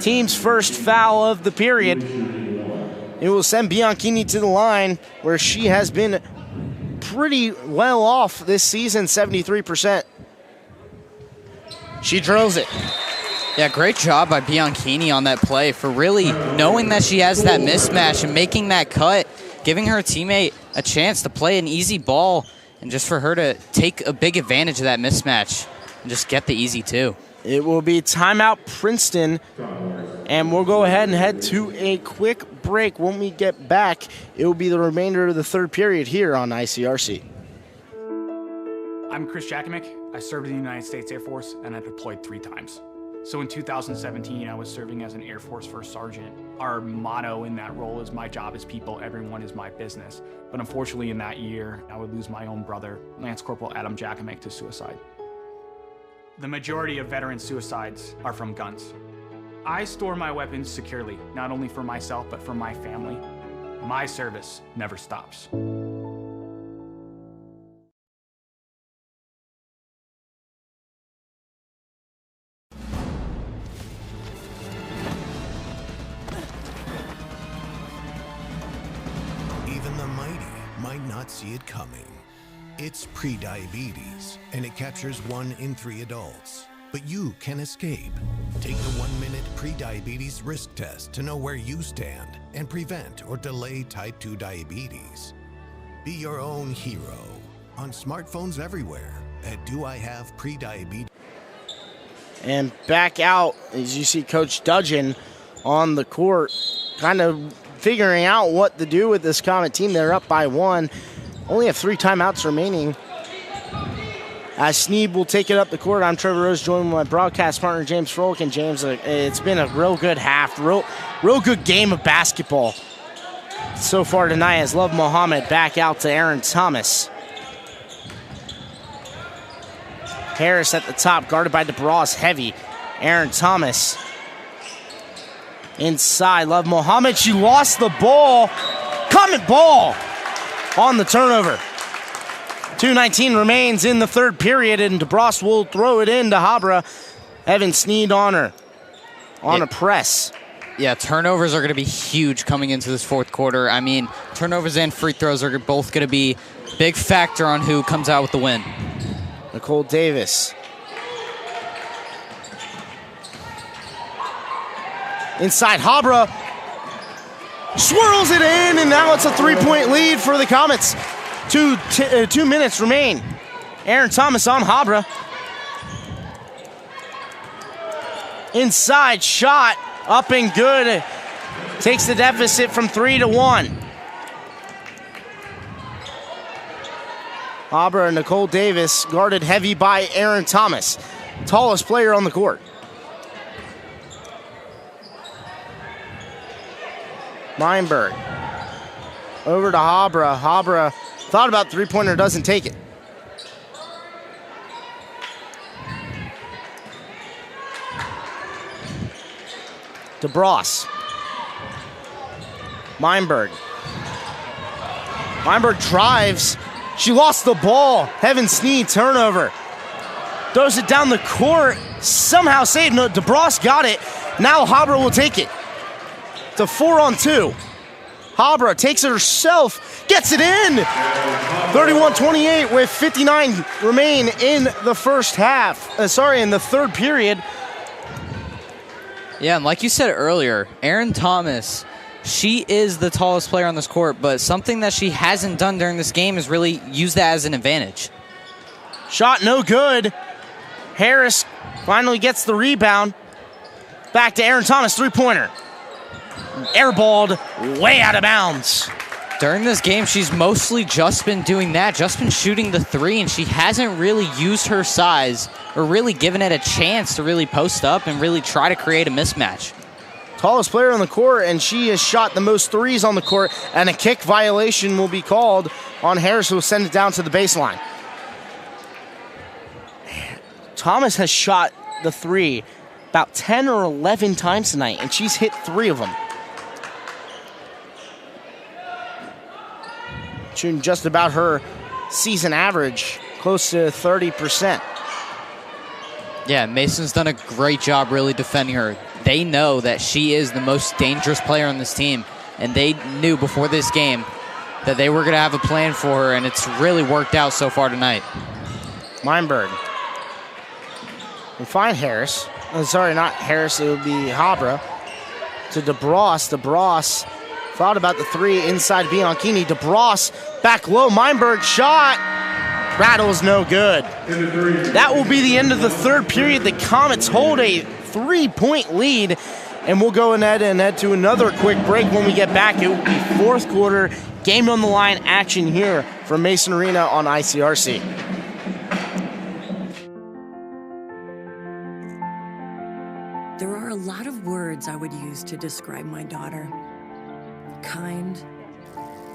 Team's first foul of the period. It will send Bianchini to the line where she has been pretty well off this season, 73%. She drills it. Yeah, great job by Bianchini on that play for really knowing that she has that mismatch and making that cut, giving her teammate a chance to play an easy ball, and just for her to take a big advantage of that mismatch and just get the easy 2. It will be timeout Princeton, and we'll go ahead and head to a quick break. When we get back, it will be the remainder of the third period here on ICRC. I'm Chris Jakimick. I served in the United States Air Force, and I deployed 3 times. So in 2017, I was serving as an Air Force First Sergeant. Our motto in that role is, my job is people, everyone is my business. But unfortunately in that year, I would lose my own brother, Lance Corporal Adam Jakimick, to suicide. The majority of veteran suicides are from guns. I store my weapons securely, not only for myself, but for my family. My service never stops. Might not see it coming. It's prediabetes, and it captures 1 in 3 adults. But you can escape. Take the 1-minute prediabetes risk test to know where you stand and prevent or delay type 2 diabetes. Be your own hero on smartphones everywhere at Do I Have Prediabetes? And back out as you see Coach Dudgeon on the court, kind of figuring out what to do with this Comet team. They're up by 1. Only have 3 timeouts remaining. As Sneed will take it up the court, I'm Trevor Rose, joined with my broadcast partner, James Froelich. And James, it's been a real good half, real good game of basketball so far tonight as Love Mohammed back out to Aaron Thomas. Harris at the top, guarded by DeBross, heavy. Aaron Thomas inside, Love Mohammed, she lost the ball. Comet ball on the turnover. 2:19 remains in the third period, and DeBross will throw it in to Habra. Evan Sneed on her, on a press. Yeah, turnovers are going to be huge coming into this fourth quarter. I mean, turnovers and free throws are both going to be a big factor on who comes out with the win. Nicole Davis. Inside, Habra swirls it in, and now it's a 3-point lead for the Comets. 2 minutes remain. Aaron Thomas on Habra. Inside shot, up and good. Takes the deficit from 3 to 1. Habra and Nicole Davis guarded heavy by Aaron Thomas, tallest player on the court. Meinberg over to Habra. Habra thought about three-pointer, doesn't take it. DeBross. Meinberg. Meinberg drives. She lost the ball. Heaven Sneed, turnover. Throws it down the court. Somehow saved. No, DeBross got it. Now Habra will take it. It's a 4-on-2. Habra takes it herself, gets it in. 31-28 with 59 remain in the first half. In the third period. Yeah, and like you said earlier, Erin Thomas, she is the tallest player on this court, but something that she hasn't done during this game is really use that as an advantage. Shot no good. Harris finally gets the rebound. Back to Erin Thomas, three-pointer. Airballed way out of bounds. During this game, she's mostly just been doing that, just been shooting the three, and she hasn't really used her size or really given it a chance to really post up and really try to create a mismatch. Tallest player on the court, and she has shot the most threes on the court, and a kick violation will be called on Harris, who will send it down to the baseline. Thomas has shot the three about 10 or 11 times tonight, and she's hit 3 of them. Shooting just about her season average, close to 30%. Yeah, Mason's done a great job really defending her. They know that she is the most dangerous player on this team, and they knew before this game that they were going to have a plan for her, and it's really worked out so far tonight. Meinberg. We find Harris. Sorry, not Harris, it would be Habra. To DeBross. DeBross thought about the three inside Bianchini. DeBross back low. Meinberg shot. Rattles no good. That will be the end of the third period. The Comets hold a 3-point lead. And we'll go ahead and head to another quick break. When we get back, it will be fourth quarter game on the line action here from Mason Arena on ICRC. There are a lot of words I would use to describe my daughter. Kind,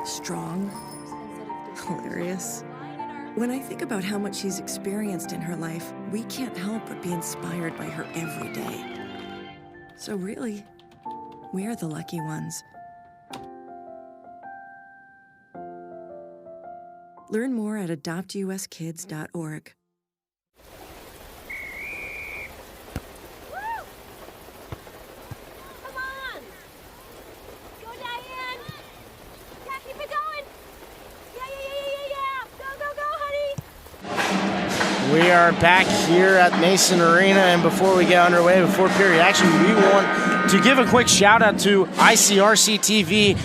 strong, hilarious. When I think about how much she's experienced in her life, we can't help but be inspired by her every day. So really, we're the lucky ones. Learn more at adoptuskids.org. We are back here at Mason Arena, and before we get underway, before period action, we want to give a quick shout out to ICRC TV.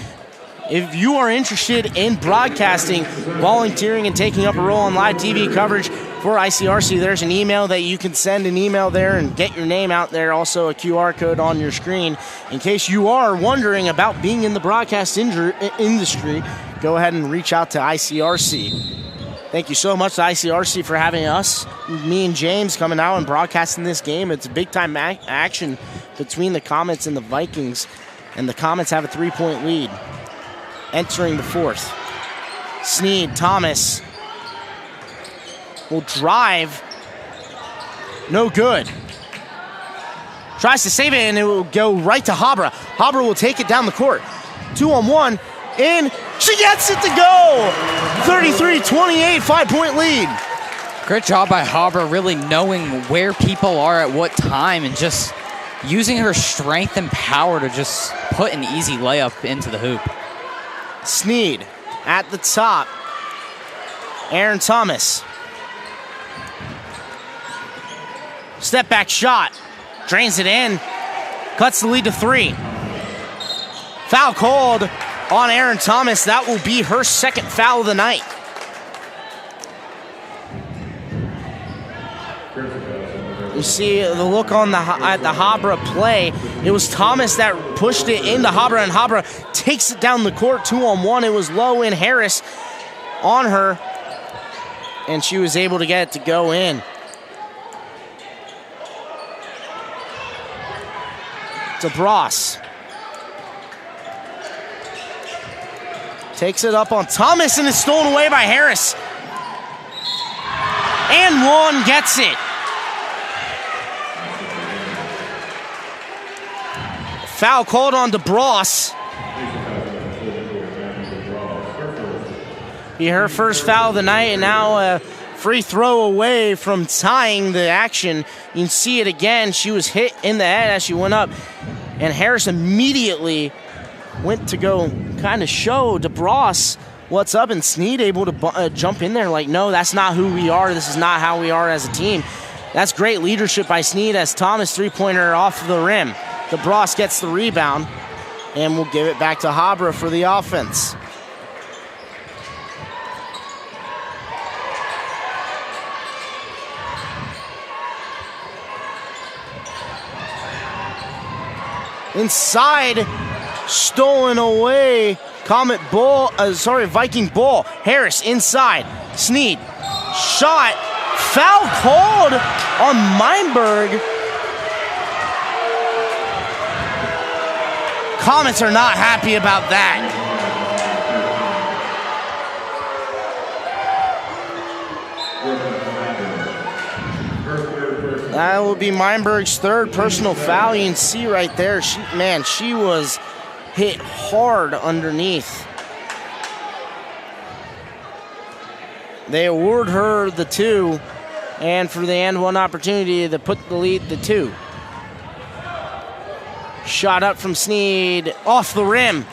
If you are interested in broadcasting, volunteering, and taking up a role on live TV coverage for ICRC, there's an email that you can send an email there and get your name out there. Also a QR code on your screen. In case you are wondering about being in the broadcast industry, go ahead and reach out to ICRC. Thank you so much to ICRC for having us, me and James, coming out and broadcasting this game. It's a big-time action between the Comets and the Vikings, and the Comets have a 3-point lead entering the fourth. Sneed, Thomas will drive. No good. Tries to save it, and it will go right to Habra. Habra will take it down the court. 2-on-1. And she gets it to go! 33-28, 5-point lead. Great job by Habra, really knowing where people are at what time and just using her strength and power to just put an easy layup into the hoop. Sneed at the top. Erin Thomas. Step back shot. Drains it in. Cuts the lead to 3. Foul called on Erin Thomas. That will be her second foul of the night. You see the look on at the Habra play. It was Thomas that pushed it into Habra, and Habra takes it down the court 2-on-1. It was low in Harris on her, and she was able to get it to go in. DeBross takes it up on Thomas, and is stolen away by Harris. And one gets it. Foul called on DeBross. Be her first foul of the night, and now a free throw away from tying the action. You can see it again. She was hit in the head as she went up, and Harris immediately went to go kind of show DeBras what's up, and Snead able to jump in there like, no, that's not who we are. This is not how we are as a team. That's great leadership by Snead as Thomas three-pointer off the rim. DeBras gets the rebound, and we'll give it back to Habra for the offense. Inside, stolen away. Viking ball. Harris inside. Snead. Shot. Foul called on Meinberg. Comets are not happy about that. That will be Meinberg's third personal foul. You can see right there, she was hit hard underneath. They award her the 2, and for the and one opportunity to put the lead to 2. Shot up from Snead, off the rim.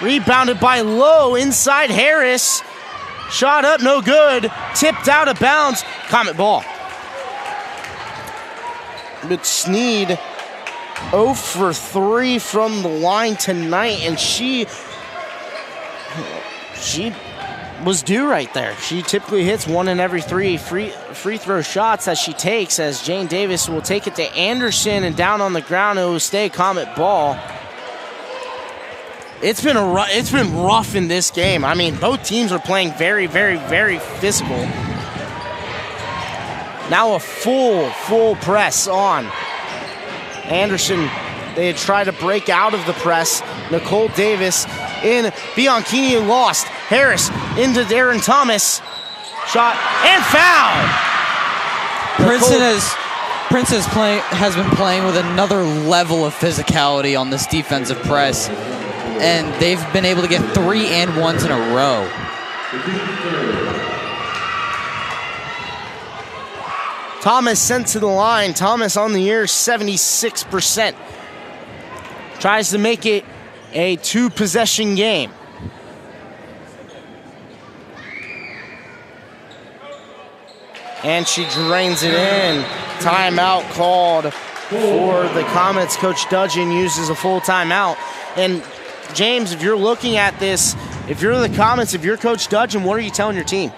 Rebounded by Lowe, inside Harris. Shot up, no good. Tipped out of bounds. Comet ball. But Snead 0 for 3 from the line tonight, and she was due right there. She typically hits 1 in every 3 free throw shots that she takes, as Jane Davis will take it to Anderson, and down on the ground it will stay Comet ball. It's been rough in this game. I mean, both teams are playing very, very, very physical. Now a full press on. Anderson, they had tried to break out of the press. Nicole Davis in. Bianchini lost. Harris into Darren Thomas. Shot and foul. Princeton has been playing with another level of physicality on this defensive press, and they've been able to get 3 and 1s in a row. Thomas sent to the line. Thomas on the year, 76%. Tries to make it a 2-possession game. And she drains it in. Timeout called for the Comets. Coach Dudgeon uses a full timeout. And James, if you're looking at this, if you're the Comets, if you're Coach Dudgeon, what are you telling your team?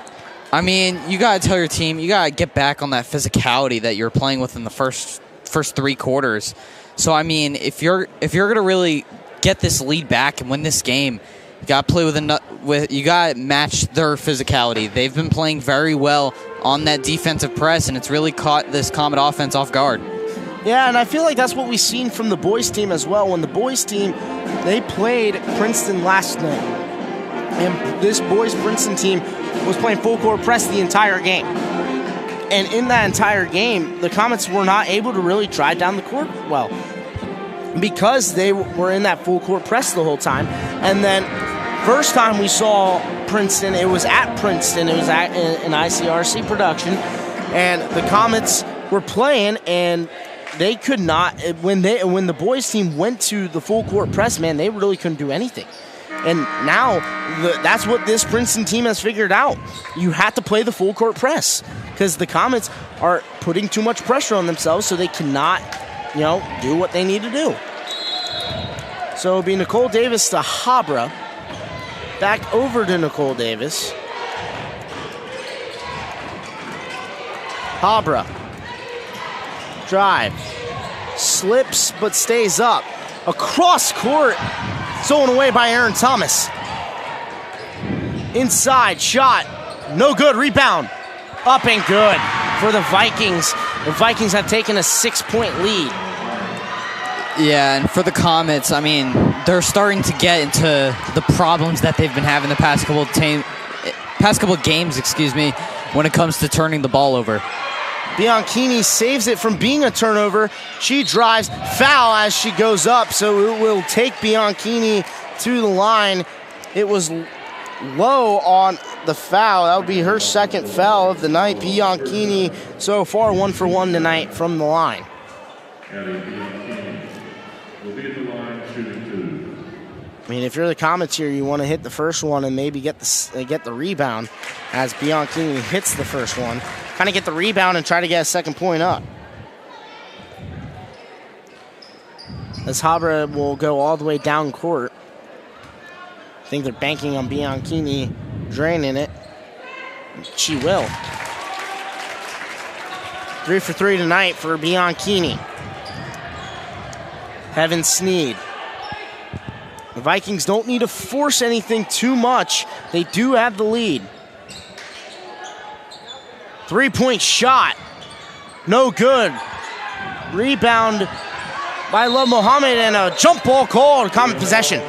I mean, you got to tell your team, you got to get back on that physicality that you're playing with in the first 3 quarters. So, I mean, if you're going to really get this lead back and win this game, you got to play you got to match their physicality. They've been playing very well on that defensive press, and it's really caught this Comet offense off guard. Yeah, and I feel like that's what we've seen from the boys team as well. When the boys team, they played Princeton last night, and this boys Princeton team was playing full court press the entire game. And in that entire game, the Comets were not able to really drive down the court well, because they were in that full court press the whole time. And then first time we saw Princeton, it was at Princeton. It was at an ICRC production, and the Comets were playing, and they could not. When the boys team went to the full court press, man, they really couldn't do anything. And now that's what this Princeton team has figured out. You have to play the full court press, because the Comets are putting too much pressure on themselves, so they cannot, do what they need to do. So it'll be Nicole Davis to Habra. Back over to Nicole Davis. Habra. Drive. Slips but stays up. Across court. Stolen away by Aaron Thomas. Inside shot. No good. Rebound. Up and good for the Vikings. The Vikings have taken a 6-point lead. Yeah, and for the Comets, I mean, they're starting to get into the problems that they've been having the past couple of games, when it comes to turning the ball over. Bianchini saves it from being a turnover. She drives, foul as she goes up, so it will take Bianchini to the line. It was low on the foul. That would be her second foul of the night. Bianchini so far 1 for 1 tonight from the line. Will be at the line shooting 2. I mean, if you're the Comets here, you want to hit the first one and maybe get the rebound as Bianchini hits the first one. Kind of get the rebound and try to get a second point up. As Habra will go all the way down court. I think they're banking on Bianchini draining it. She will. 3 for 3 tonight for Bianchini. Heaven Sneed. The Vikings don't need to force anything too much. They do have the lead. 3-point shot. No good. Rebound by Love Mohammed and a jump ball called. Common possession.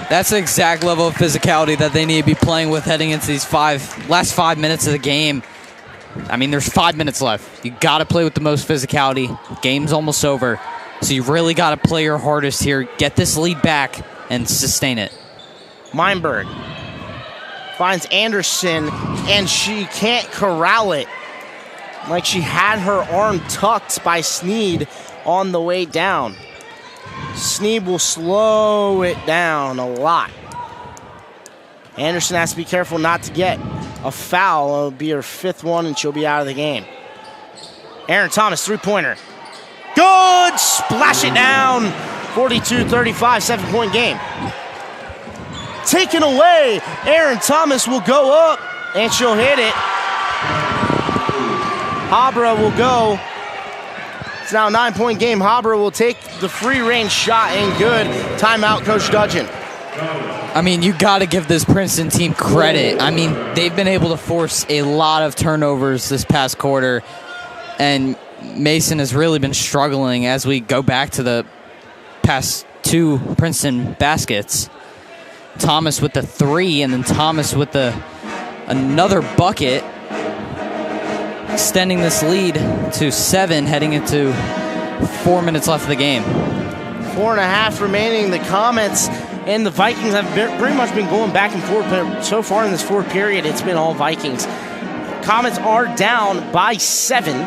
That's the exact level of physicality that they need to be playing with heading into these last 5 minutes of the game. I mean, there's 5 minutes left. You got to play with the most physicality. Game's almost over. So you really got to play your hardest here. Get this lead back and sustain it. Meinberg finds Anderson, and she can't corral it. Like she had her arm tucked by Sneed on the way down. Sneed will slow it down a lot. Anderson has to be careful not to get a foul. It'll be her 5th one, and she'll be out of the game. Aaron Thomas, three-pointer. Good! Splash it down. 42-35, 7-point game. Taken away. Aaron Thomas will go up, and she'll hit it. Habra will go. It's now a 9-point game. Habra will take the free-range shot, and good. Timeout, Coach Dudgeon. I mean, you got to give this Princeton team credit. I mean, they've been able to force a lot of turnovers this past quarter, and Mason has really been struggling as we go back to the past 2 Princeton baskets. Thomas with the 3, and then Thomas with another bucket, extending this lead to 7, heading into 4 minutes left of the game. 4.5 remaining. The Comets and the Vikings have pretty much been going back and forth, but so far in this 4th period, it's been all Vikings. Comets are down by 7.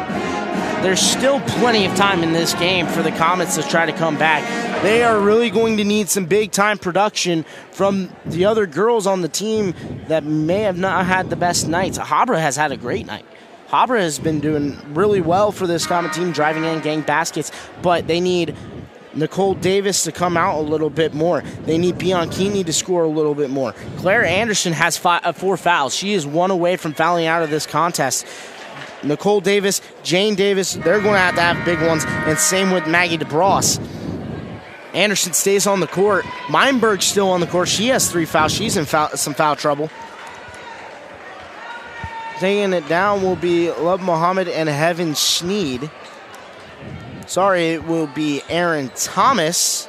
There's still plenty of time in this game for the Comets to try to come back. They are really going to need some big-time production from the other girls on the team that may have not had the best nights. Habra has had a great night. Habra has been doing really well for this Comet team, driving in, getting baskets, but they need Nicole Davis to come out a little bit more. They need Bianchini to score a little bit more. Claire Anderson has 4 fouls. She is 1 away from fouling out of this contest. Nicole Davis, Jane Davis, they're going to have big ones, and same with Maggie DeBross. Anderson stays on the court. Meinberg's still on the court. She has 3 fouls. She's in some foul trouble. Taking it down will be Love Mohammed and Heaven Sneed. Sorry, it will be Aaron Thomas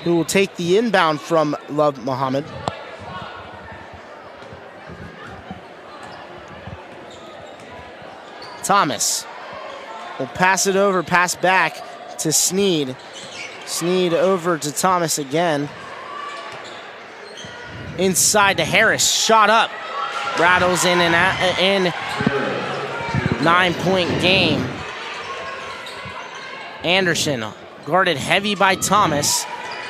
who will take the inbound from Love Mohammed. Thomas will pass it over, pass back to Sneed. Sneed over to Thomas again. Inside to Harris, shot up. Rattles in and out, in 9-point game. Anderson guarded heavy by Thomas.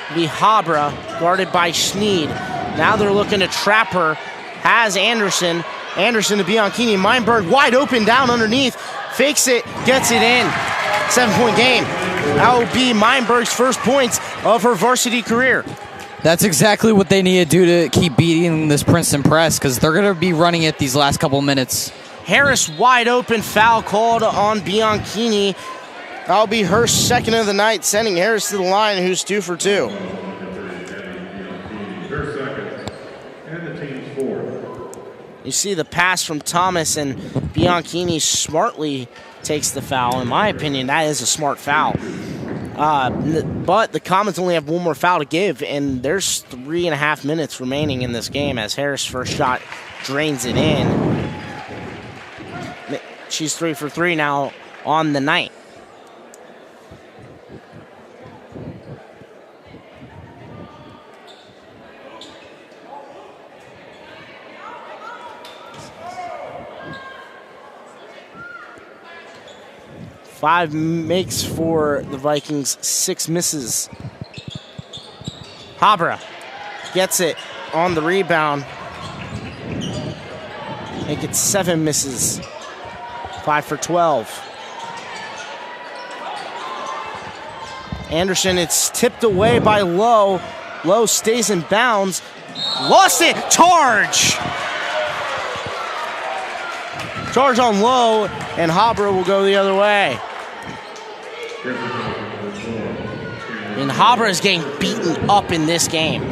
Habra guarded by Sneed. Now they're looking to trap her. Has Anderson. Anderson to Bianchini. Meinberg wide open down underneath. Fakes it, gets it in. 7-point game. That will be Meinberg's first points of her varsity career. That's exactly what they need to do to keep beating this Princeton press, because they're going to be running it these last couple minutes. Harris wide open, foul called on Bianchini. That'll be her 2nd of the night, sending Harris to the line, who's 2 for 2. Her 2nd, and the team's 4th. You see the pass from Thomas, and Bianchini smartly takes the foul. In my opinion, that is a smart foul. But the Comets only have 1 more foul to give, and there's 3.5 minutes remaining in this game as Harris' first shot drains it in. She's 3 for 3 now on the night. Five makes for the Vikings, 6 misses. Habra gets it on the rebound. It gets 7 misses. 5 for 12. Anderson, it's tipped away by Lowe. Lowe stays in bounds. Lost it. Charge. Charge on Lowe, and Habra will go the other way. And Habra is getting beaten up in this game.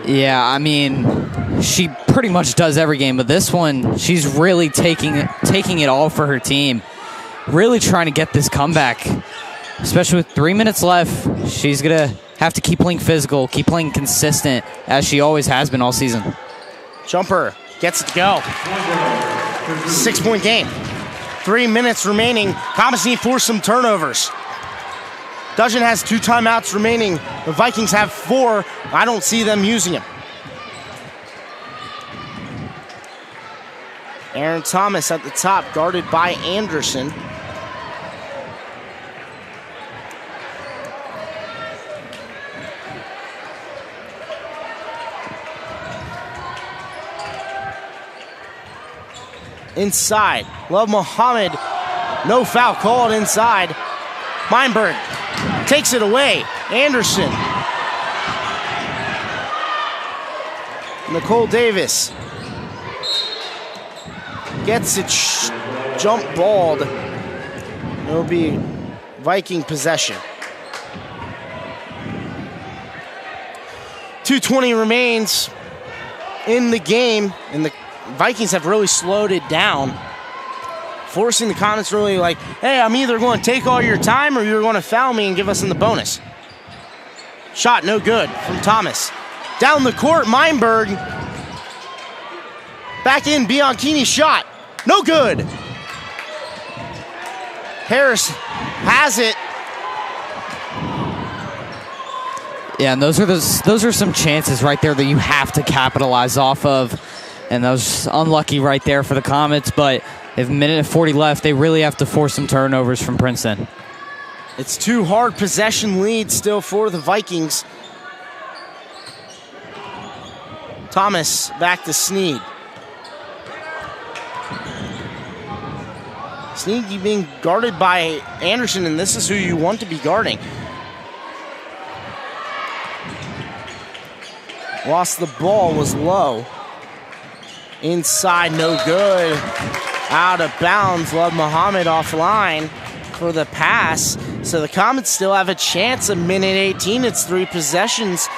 Yeah, I mean, she pretty much does every game, but this one, she's really taking it all for her team. Really trying to get this comeback. Especially with 3 minutes left, she's going to have to keep playing physical, keep playing consistent, as she always has been all season. Jumper gets it to go. 6-point game. 3 minutes remaining. Comets need to force some turnovers. Dudgeon has 2 timeouts remaining. The Vikings have 4. I don't see them using them. Aaron Thomas at the top, guarded by Anderson. Inside, Love Muhammad, no foul called inside. Meinberg takes it away. Anderson. Nicole Davis gets it jump balled. It'll be Viking possession. 2:20 remains in the game, and the Vikings have really slowed it down, forcing the Comets really like, hey, I'm either going to take all your time or you're going to foul me and give us in the bonus. Shot no good from Thomas. Down the court, Meinberg. Back in, Bianchini's shot. No good. Harris has it. Yeah, and those are some chances right there that you have to capitalize off of. And that was unlucky right there for the Comets, but if 1:40 left, they really have to force some turnovers from Princeton. It's 2 hard possession leads still for the Vikings. Thomas back to Sneed. Sneed being guarded by Anderson, and this is who you want to be guarding. Lost the ball, was Low. Inside, no good. Out of bounds, Love Muhammad offline for the pass. So the Comets still have a chance. A minute 18, it's 3 possessions.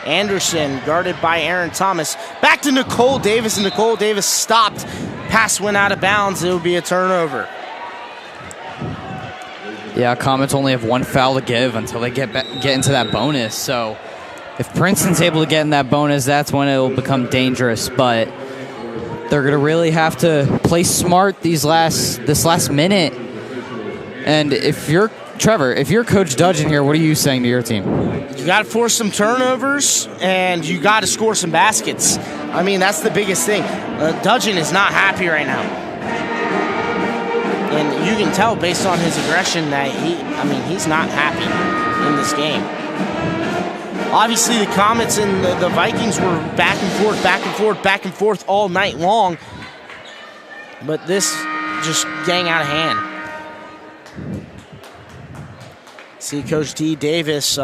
Anderson guarded by Aaron Thomas. Back to Nicole Davis, and Nicole Davis stopped. Pass went out of bounds. It will be a turnover. Yeah, Comets only have 1 foul to give until they get into that bonus. So if Princeton's able to get in that bonus, that's when it will become dangerous. But they're going to really have to play smart this last minute. And if you're Trevor, if you're Coach Dudgeon here, what are you saying to your team? You got to force some turnovers, and you got to score some baskets. I mean, that's the biggest thing. Dudgeon is not happy right now. And you can tell based on his aggression that he's not happy in this game. Obviously, the Comets and the Vikings were back and forth all night long. But this just getting out of hand. See Coach T. Davis,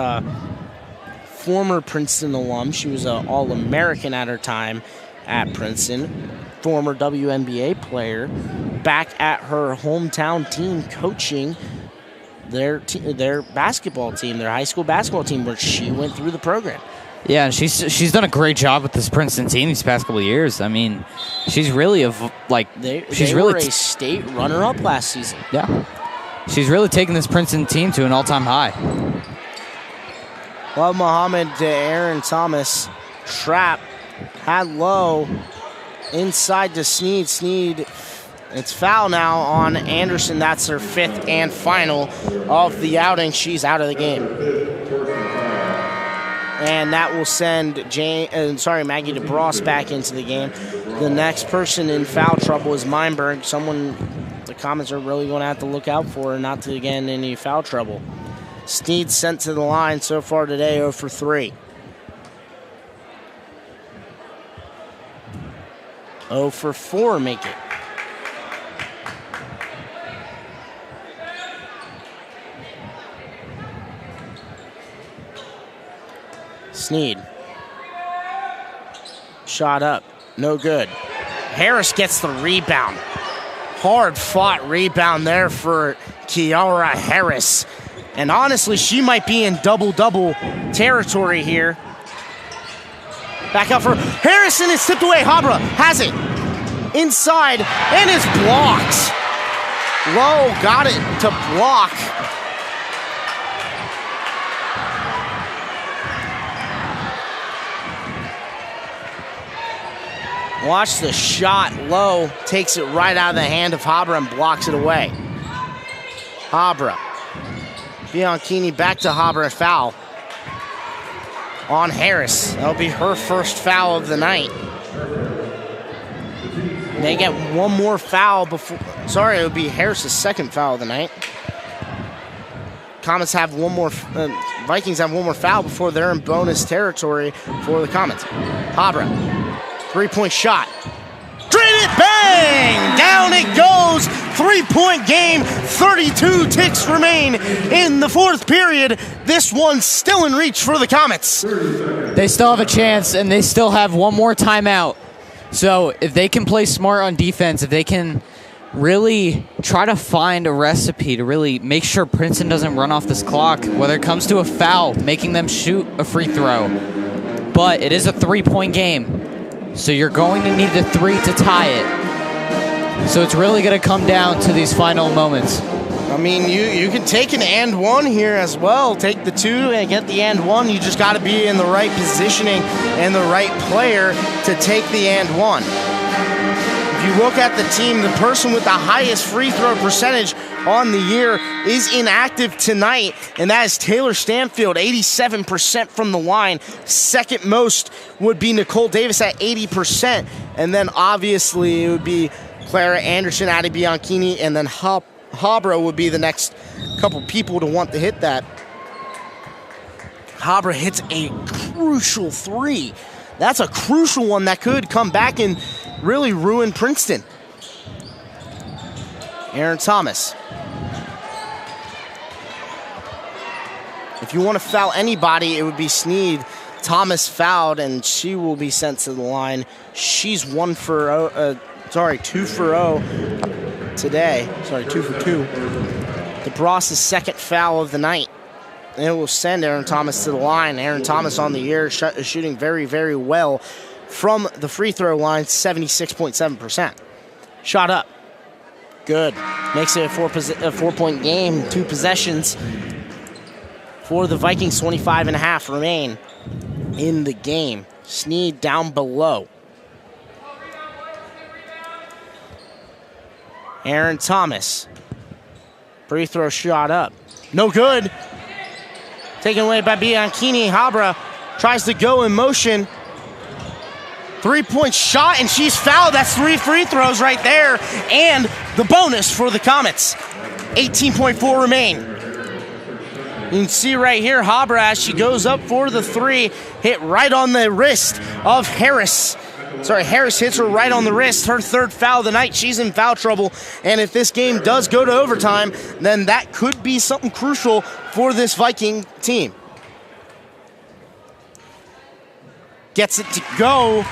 former Princeton alum. She was an All-American at her time at Princeton. Former WNBA player. Back at her hometown team coaching their basketball team, their high school basketball team, where she went through the program. Yeah, and she's done a great job with this Princeton team these past couple of years. I mean, she's really they were a state runner-up last season. Yeah, she's really taken this Princeton team to an all-time high. Love Muhammad to Aaron Thomas, trap, had low, inside to Sneed. Sneed. It's foul now on Anderson. That's her 5th and final of the outing. She's out of the game. And that will send Maggie DeBross back into the game. The next person in foul trouble is Meinberg. Someone the Comets are really going to have to look out for not to get in any foul trouble. Sneed sent to the line so far today, 0 for 3. 0 for 4 make it. Sneed. Shot up. No good. Harris gets the rebound. Hard fought rebound there for Kiara Harris. And honestly, she might be in double-double territory here. Back out for Harrison. It's tipped away. Habra has it. Inside, and it's blocked. Lowe got it to block. Watch the shot. Lowe takes it right out of the hand of Habra and blocks it away. Habra. Bianchini back to Habra, foul on Harris. That'll be her first foul of the night. They get one more foul before, sorry, it would be Harris's second foul of the night. Comets have one more, Vikings have one more foul before they're in bonus territory for the Comets. Habra, 3-point shot. Drain it, bang! Down it goes. 3-point game, 32 ticks remain in the fourth period. This one's still in reach for the Comets. They still have a chance, and they still have one more timeout. So if they can play smart on defense, if they can really try to find a recipe to really make sure Princeton doesn't run off this clock, whether it comes to a foul, making them shoot a free throw. But it is a 3-point game, so you're going to need the 3 to tie it. So it's really going to come down to these final moments. I mean, you can take an and one here as well. Take the 2 and get the and one. You just got to be in the right positioning and the right player to take the and one. If you look at the team, the person with the highest free throw percentage on the year is inactive tonight, and that is Taylor Stanfield, 87% from the line. Second most would be Nicole Davis at 80%, and then obviously it would be Clara Anderson, Addie Bianchini, and then Habra would be the next couple people to want to hit that. Habra hits a crucial 3. That's a crucial one that could come back and really ruin Princeton. Aaron Thomas. If you want to foul anybody, it would be Sneed. Thomas fouled, and she will be sent to the line. She's 2 for 0 today. 2 for 2. DeBross's second foul of the night. And it will send Aaron Thomas to the line. Aaron Thomas on the year shooting very, very well from the free throw line, 76.7%. Shot up. Good. Makes it a 4-point game, 2 possessions for the Vikings. 25.5 remain in the game. Sneed down below. Aaron Thomas. Free throw shot up. No good. Taken away by Bianchini. Habra tries to go in motion. 3-point shot, and she's fouled. That's 3 free throws right there. And the bonus for the Comets. 18.4 remain. You can see right here, Habra, as she goes up for the 3, hit right on the wrist of Harris. Harris hits her right on the wrist. Her third foul of the night. She's in foul trouble. And if this game does go to overtime, then that could be something crucial for this Viking team. Gets it to go.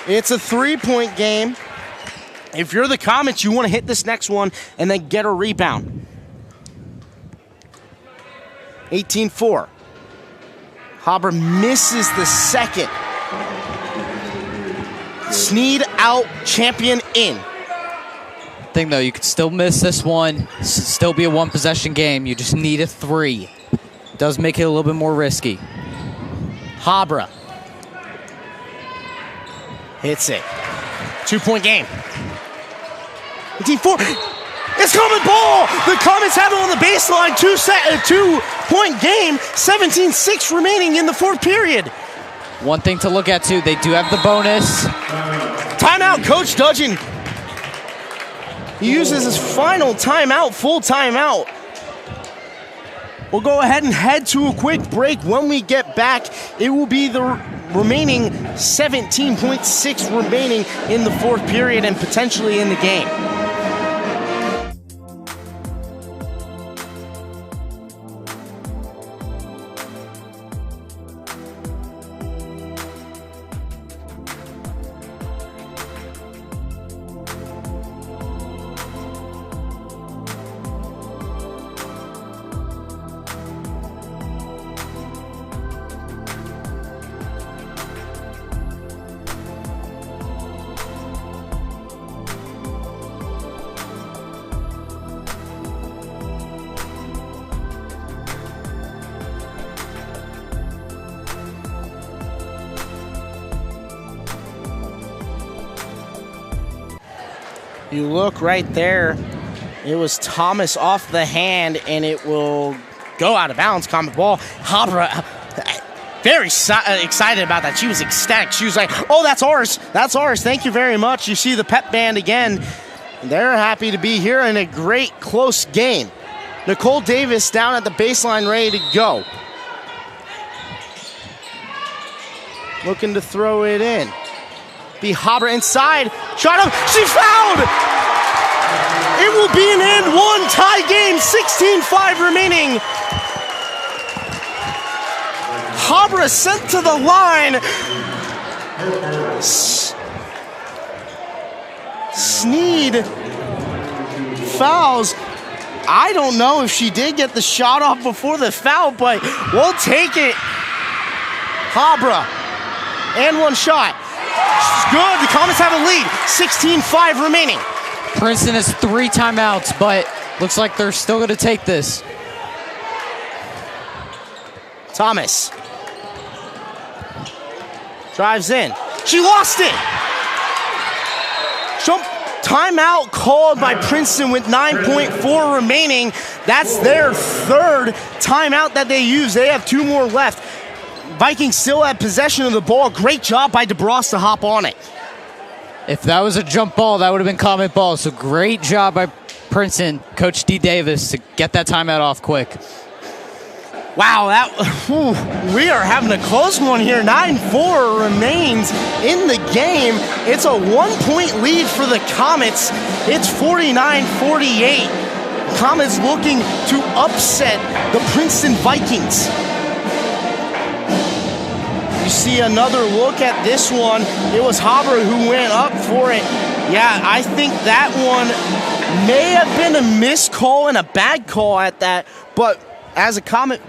It's a 3-point game. If you're the Comets, you want to hit this next one and then get a rebound. 18-4. Habra misses the second. Sneed out, champion in. Thing though, you could still miss this one, still be a 1-possession game. You just need a 3. Does make it a little bit more risky. Habra hits it. 2-point game. 18-4. It's coming ball. The Comets have it on the baseline. 2-point game. 17-6 remaining in the fourth period. One thing to look at, too, they do have the bonus. Timeout, Coach Dudgeon. He uses his final timeout, full timeout. We'll go ahead and head to a quick break. When we get back, it will be the remaining 17.6 remaining in the fourth period and potentially in the game. You look right there, it was Thomas off the hand, and it will go out of bounds. Comet ball. Habra, very excited about that. She was ecstatic. She was like, oh, that's ours. That's ours. Thank you very much. You see the pep band again. They're happy to be here in a great close game. Nicole Davis down at the baseline ready to go. Looking to throw it in. Be Habra inside. Shot up. She fouled! It will be an and one tie game. 16-5 remaining. Habra sent to the line. Sneed fouls. I don't know if she did get the shot off before the foul, but we'll take it. Habra. And one shot. Good. The Comets have a lead. 16-5 remaining. Princeton has 3 timeouts, but looks like they're still going to take this. Thomas drives in. She lost it. Timeout called by Princeton with 9.4 remaining. That's their third timeout that they use. They have 2 more left. Vikings still have possession of the ball. Great job by DeBross to hop on it. If that was a jump ball, that would have been Comet ball. So great job by Princeton, Coach D. Davis, to get that timeout off quick. Wow, we are having a close one here. 9-4 remains in the game. It's a 1-point lead for the Comets. It's 49-48. Comets looking to upset the Princeton Vikings. You see another look at this one. It was Habra who went up for it. Yeah, I think that one may have been a missed call and a bad call at that, but as a Comet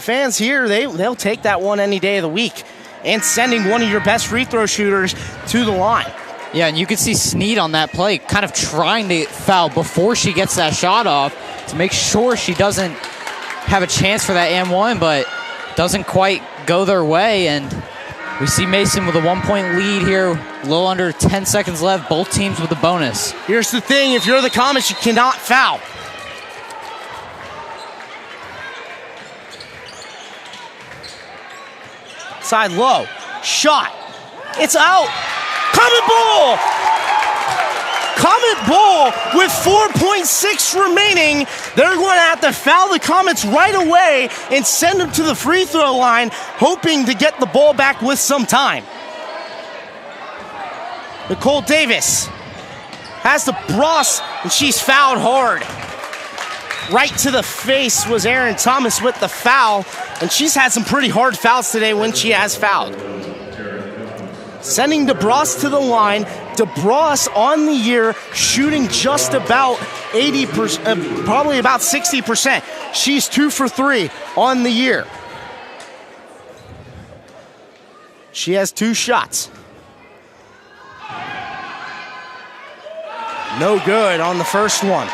fans here, they'll take that one any day of the week. And sending one of your best free throw shooters to the line. Yeah, and you can see Sneed on that play kind of trying to foul before she gets that shot off to make sure she doesn't have a chance for that and one, but doesn't quite go their way. And we see Mason with a 1-point lead here, a little under 10 seconds left, both teams with a bonus. Here's the thing, if you're the Comets, you cannot foul. Side low, shot, it's out. Comet ball! Comet ball with 4.6 remaining. They're going to have to foul the Comets right away and send them to the free throw line, hoping to get the ball back with some time. Nicole Davis has the Bross, and she's fouled hard. Right to the face was Aaron Thomas with the foul, and she's had some pretty hard fouls today when she has fouled. Sending DeBross to the line. DeBross on the year shooting just about 80%, probably about 60%. She's 2 for 3 on the year. She has 2 shots. No good on the first one.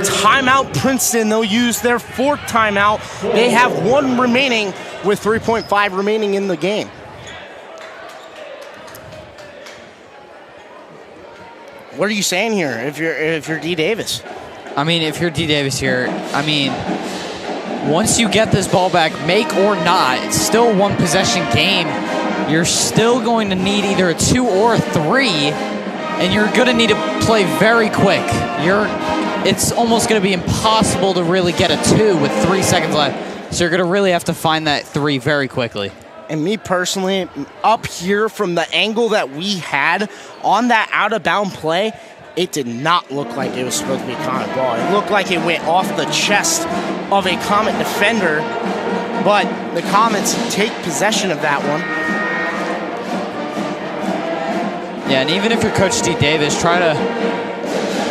Timeout Princeton. They'll use their 4th timeout. They have 1 remaining with 3.5 remaining in the game. What are you saying here if you're D. Davis? I mean, if you're D. Davis here, I mean, once you get this ball back, make or not, it's still a 1-possession game. You're still going to need either a 2 or a 3 and you're going to need to play very quick. It's almost going to be impossible to really get a 2 with 3 seconds left. So you're going to really have to find that 3 very quickly. And me personally, up here from the angle that we had on that out-of-bound play, it did not look like it was supposed to be a Comet ball. It looked like it went off the chest of a Comet defender, but the Comets take possession of that one. Yeah, and even if you're Coach D. Davis, try to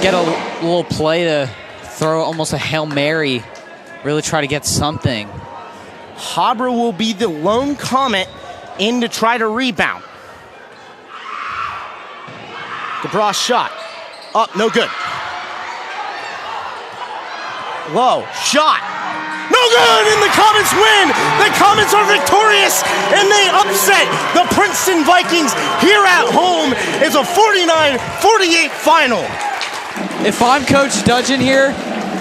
get a little play to throw almost a Hail Mary, really try to get something. Habra will be the lone Comet in to try to rebound. DeBras shot. Up, no good. Low, shot. No good, and the Comets win! The Comets are victorious, and they upset the Princeton Vikings here at home. It's a 49-48 final. If I'm Coach Dudgeon here,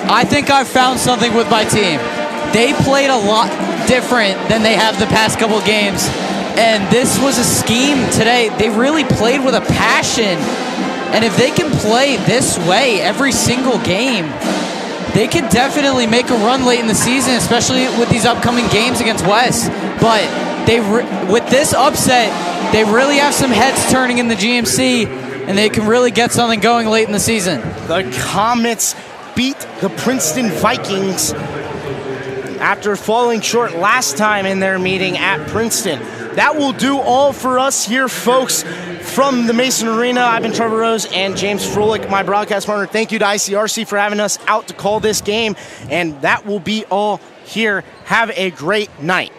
I think I've found something with my team. They played a lot different than they have the past couple of games, and this was a scheme today. They really played with a passion, and if they can play this way every single game, they can definitely make a run late in the season, especially with these upcoming games against West. But with this upset, they really have some heads turning in the GMC, and they can really get something going late in the season. The Comets beat the Princeton Vikings after falling short last time in their meeting at Princeton. That will do all for us here, folks, from the Mason Arena. I've been Trevor Rose and James Froelich, my broadcast partner. Thank you to ICRC for having us out to call this game, and that will be all here. Have a great night.